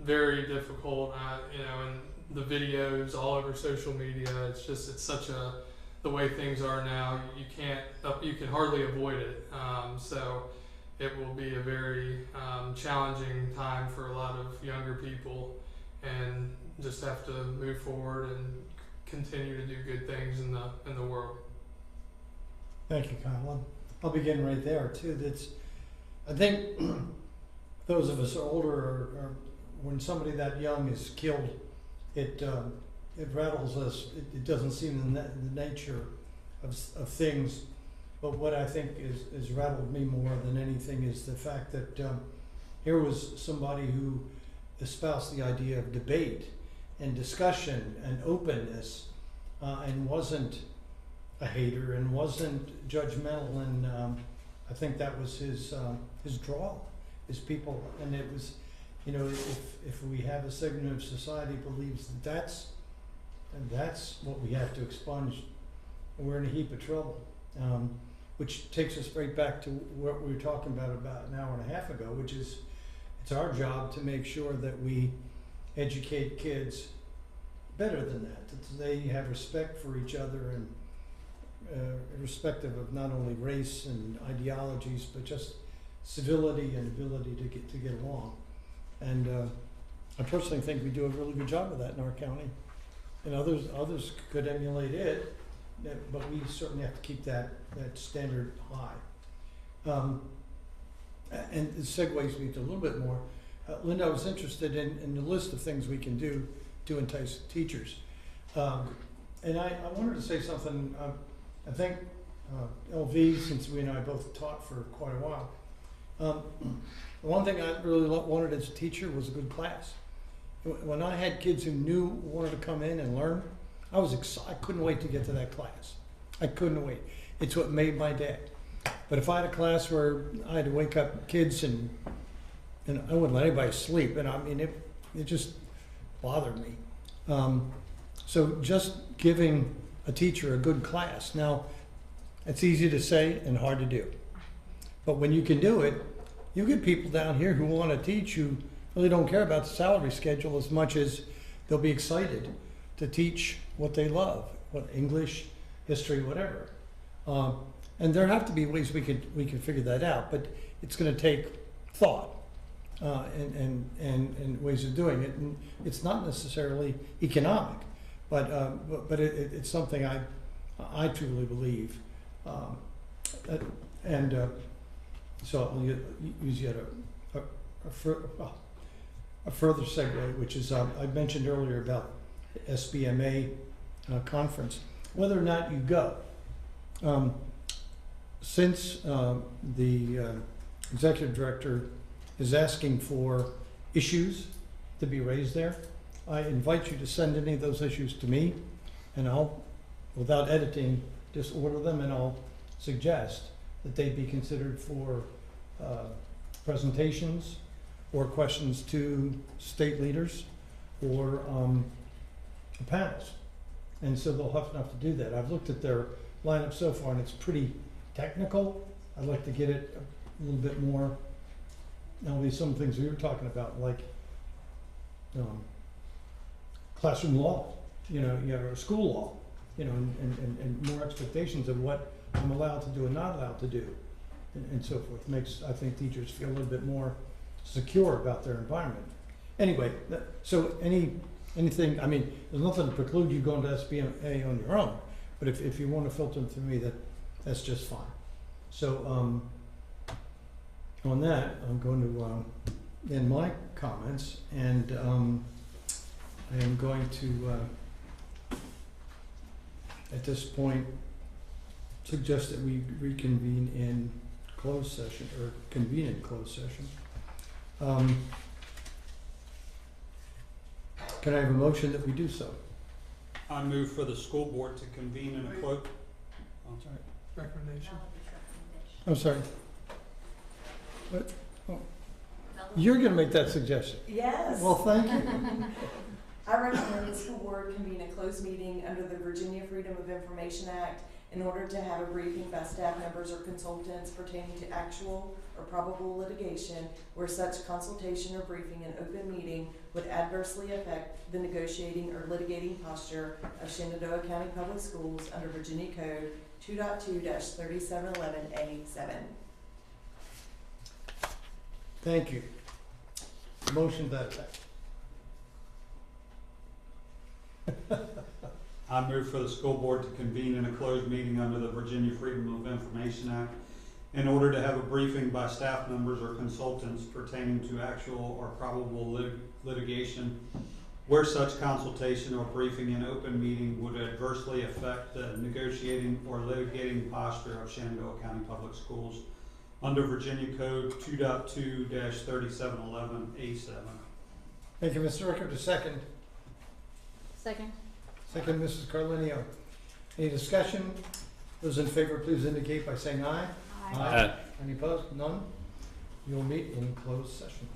Speaker 11: very difficult, and the videos all over social media, it's such the way things are now, you can hardly avoid it. So it will be a very challenging time for a lot of younger people, and just have to move forward and continue to do good things in the world.
Speaker 1: Thank you, Kyle. I'll begin right there too. I think those of us older are when somebody that young is killed, it rattles us. It doesn't seem the nature of things, but what I think is rattled me more than anything is the fact that here was somebody who espoused the idea of debate and discussion and openness, and wasn't a hater and wasn't judgmental, and I think that was his draw, his people, and it was, you know, if we have a segment of society believes that that's what we have to expunge, we're in a heap of trouble. Which takes us right back to what we were talking about an hour and a half ago, which is it's our job to make sure that we educate kids better than that they have respect for each other, and irrespective of not only race and ideologies, but just civility and ability to get along. And I personally think we do a really good job of that in our county, and others could emulate it, but we certainly have to keep that standard high. And it segues me to a little bit more. Linda, I was interested in the list of things we can do to entice teachers. And I wanted to say something. I think LV, since we and I both taught for quite a while, the one thing I really wanted as a teacher was a good class. When I had kids who wanted to come in and learn, I was excited. I couldn't wait to get to that class. I couldn't wait. It's what made my day. But if I had a class where I had to wake up kids and I wouldn't let anybody sleep, and I mean, it just bothered me. So just giving a teacher a good class. Now, it's easy to say and hard to do. But when you can do it, you get people down here who want to teach, who really don't care about the salary schedule as much as they'll be excited to teach what they love, what English, history, whatever. And there have to be ways we can figure that out, but it's going to take thought and ways of doing it. And it's not necessarily economic, but it's something I truly believe. So I'll use yet a further segue, which is I mentioned earlier about the SBMA conference. Whether or not you go, since the executive director is asking for issues to be raised there, I invite you to send any of those issues to me, and I'll, without editing, just order them, and I'll suggest that they be considered for presentations or questions to state leaders or panels. And so they'll have enough to do that. I've looked at their lineup so far, and it's pretty technical. I'd like to get it a little bit more, not only some things we were talking about, like classroom law, or school law, and more expectations of what I'm allowed to do and not allowed to do, and so forth. Makes, I think, teachers feel a little bit more secure about their environment. Anyway, so anything, I mean, there's nothing to preclude you going to SBMA on your own, but if you want to filter them through me, that's just fine. So on that, I'm going to end my comments, and I am going to, at this point, suggest that we reconvene in closed session, or convene in closed session. Can I have a motion that we do so?
Speaker 8: I move for the school board to convene in a closed.
Speaker 1: I'm sorry.
Speaker 11: Recommendation.
Speaker 1: I'm sorry. What? Oh. You're going to make that suggestion.
Speaker 2: Yes.
Speaker 1: Well, thank you.
Speaker 2: I recommend the school board convene a closed meeting under the Virginia Freedom of Information Act in order to have a briefing by staff members or consultants pertaining to actual or probable litigation where such consultation or briefing in open meeting would adversely affect the negotiating or litigating posture of Shenandoah County Public Schools under Virginia Code 2.2-3711A7.
Speaker 1: Thank you. Motion to that effect.
Speaker 8: I move for the school board to convene in a closed meeting under the Virginia Freedom of Information Act in order to have a briefing by staff members or consultants pertaining to actual or probable litigation where such consultation or briefing in open meeting would adversely affect the negotiating or litigating posture of Shenandoah County Public Schools under Virginia Code 2.2-3711A7.
Speaker 1: Thank you, Mr. Rickard. A second.
Speaker 18: Second.
Speaker 1: Second, Mrs. Carlinio. Any discussion? Those in favor, please indicate by saying aye.
Speaker 20: Aye.
Speaker 1: Any opposed? None? We will meet in closed session.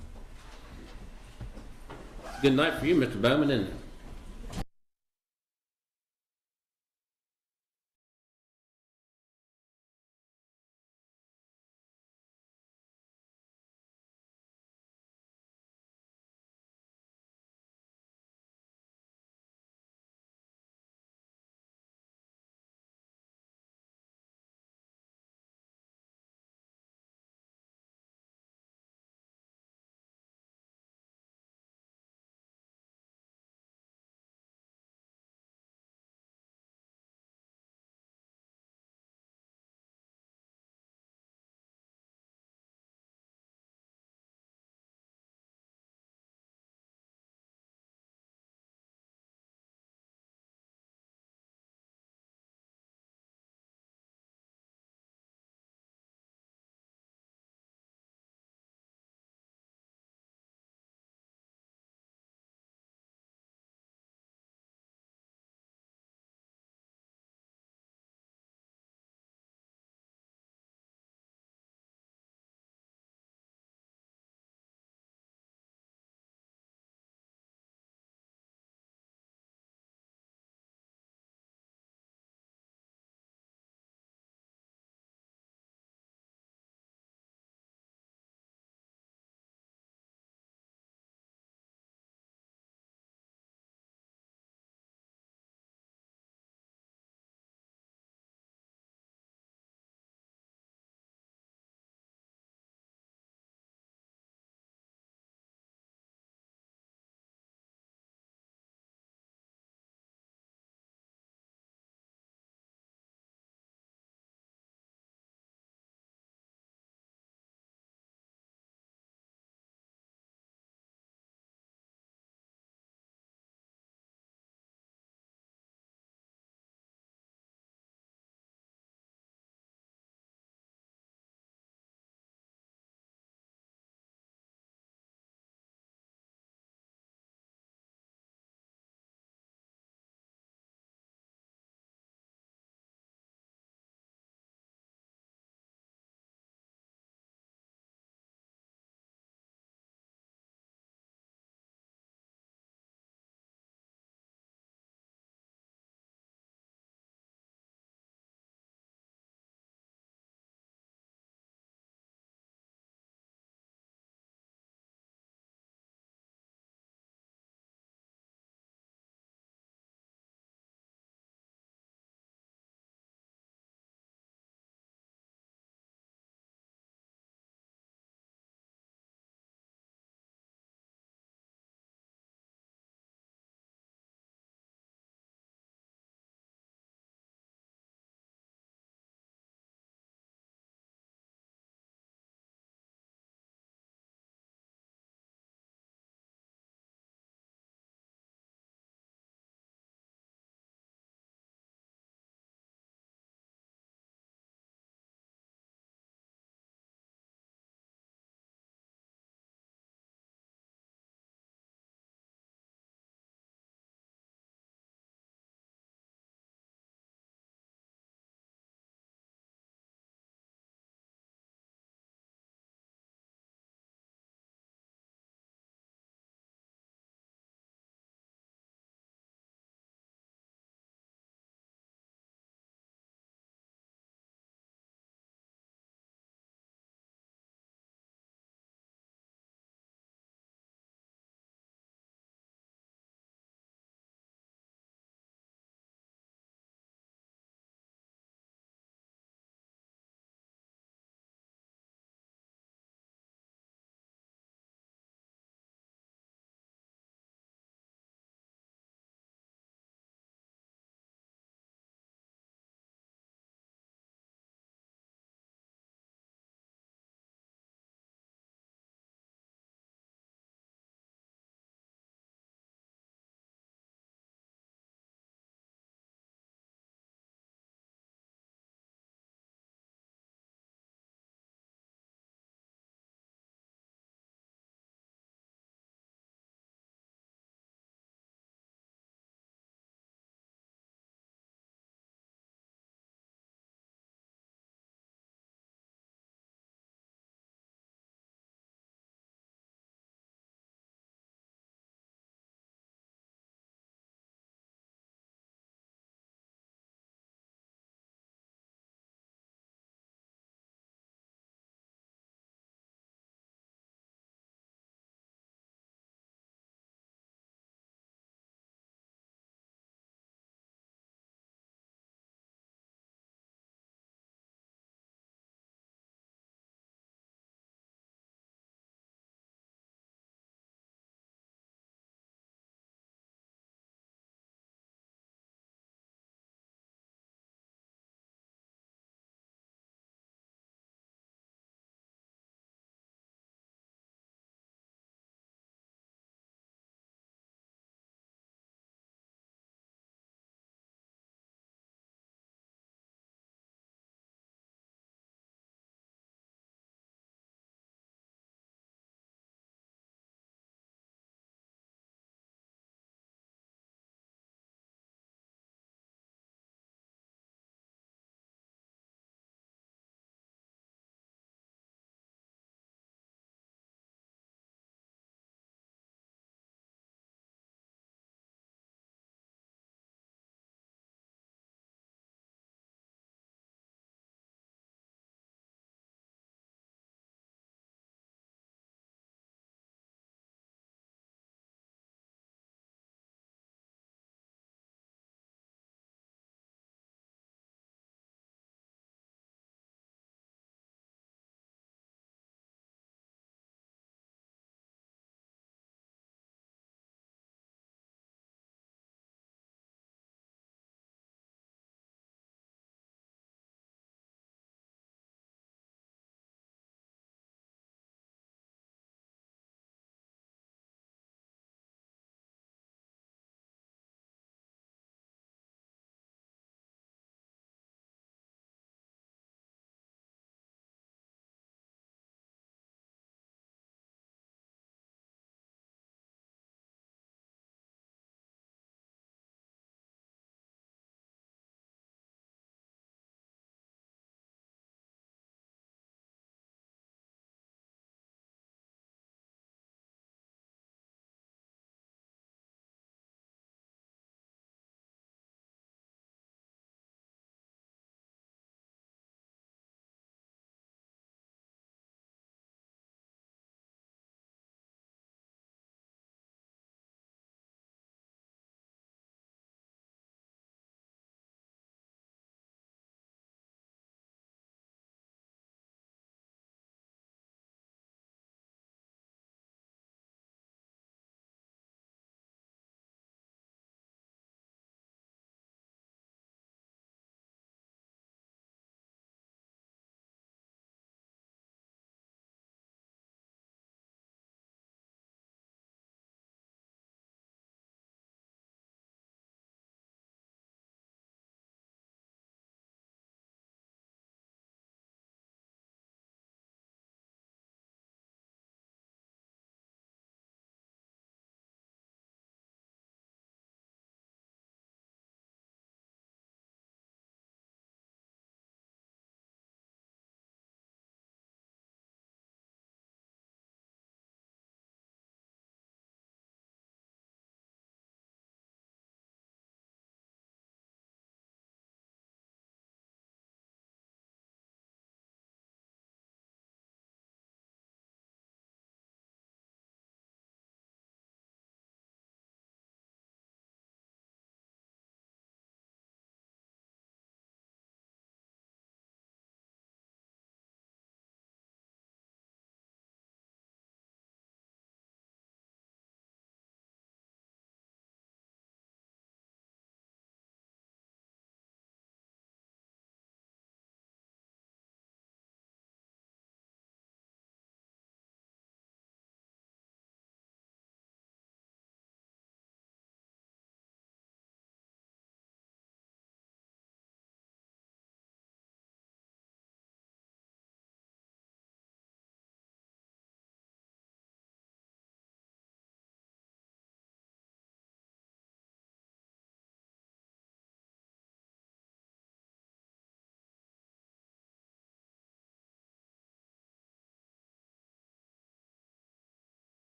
Speaker 20: Good night for you, Mr. Bowman, and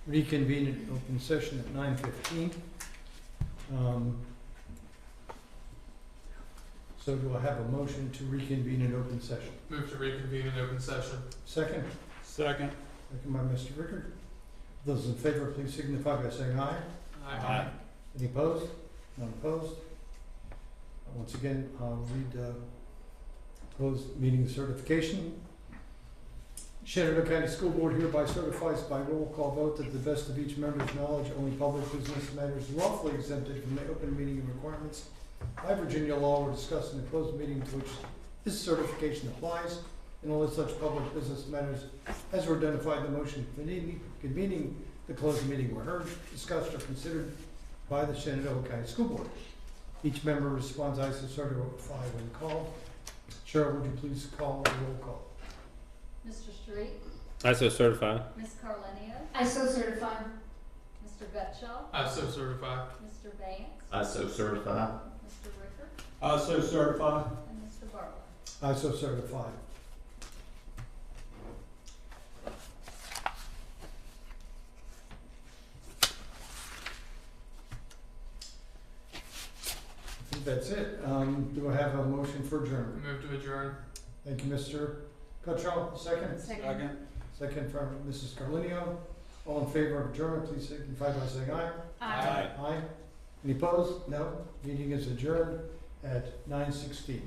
Speaker 1: reconvene in open session at 9:15. So do I have a motion to reconvene in open session?
Speaker 11: Move to reconvene in open session.
Speaker 1: Second?
Speaker 8: Second.
Speaker 1: Second by Mr. Rickard. Those in favor, please signify by saying aye.
Speaker 11: Aye.
Speaker 1: Any opposed? None opposed? Once again, I'll read closed meeting certification. Shenandoah County School Board hereby certifies by roll call vote that to the best of each member's knowledge, only public business matters lawfully exempted from the open meeting requirements by Virginia law were discussed in the closed meeting to which this certification applies, and only such public business matters as were identified in the motion convening the closed meeting were heard, discussed, or considered by the Shenandoah County School Board. Each member responds I so certify when called. Cheryl, would you please call the roll call?
Speaker 10: Mr. Street?
Speaker 20: I so certify.
Speaker 10: Ms. Carlenio?
Speaker 5: I so certify.
Speaker 10: Mr. Bettshaw?
Speaker 11: I so certify.
Speaker 10: Mr. Vance?
Speaker 9: I so certify.
Speaker 10: Mr. Ricker?
Speaker 8: I so certify.
Speaker 10: And Mr. Barlow?
Speaker 1: I so certify. I think that's it. Do I have a motion for adjournment?
Speaker 11: Move to adjourn.
Speaker 1: Thank you, Mr. Cuttrell. Second?
Speaker 10: Second.
Speaker 1: Second from Mrs. Carlinio. All in favor of adjournment, please signify by saying aye.
Speaker 8: Aye.
Speaker 1: Aye. Any opposed? No. Meeting is adjourned at 9:16.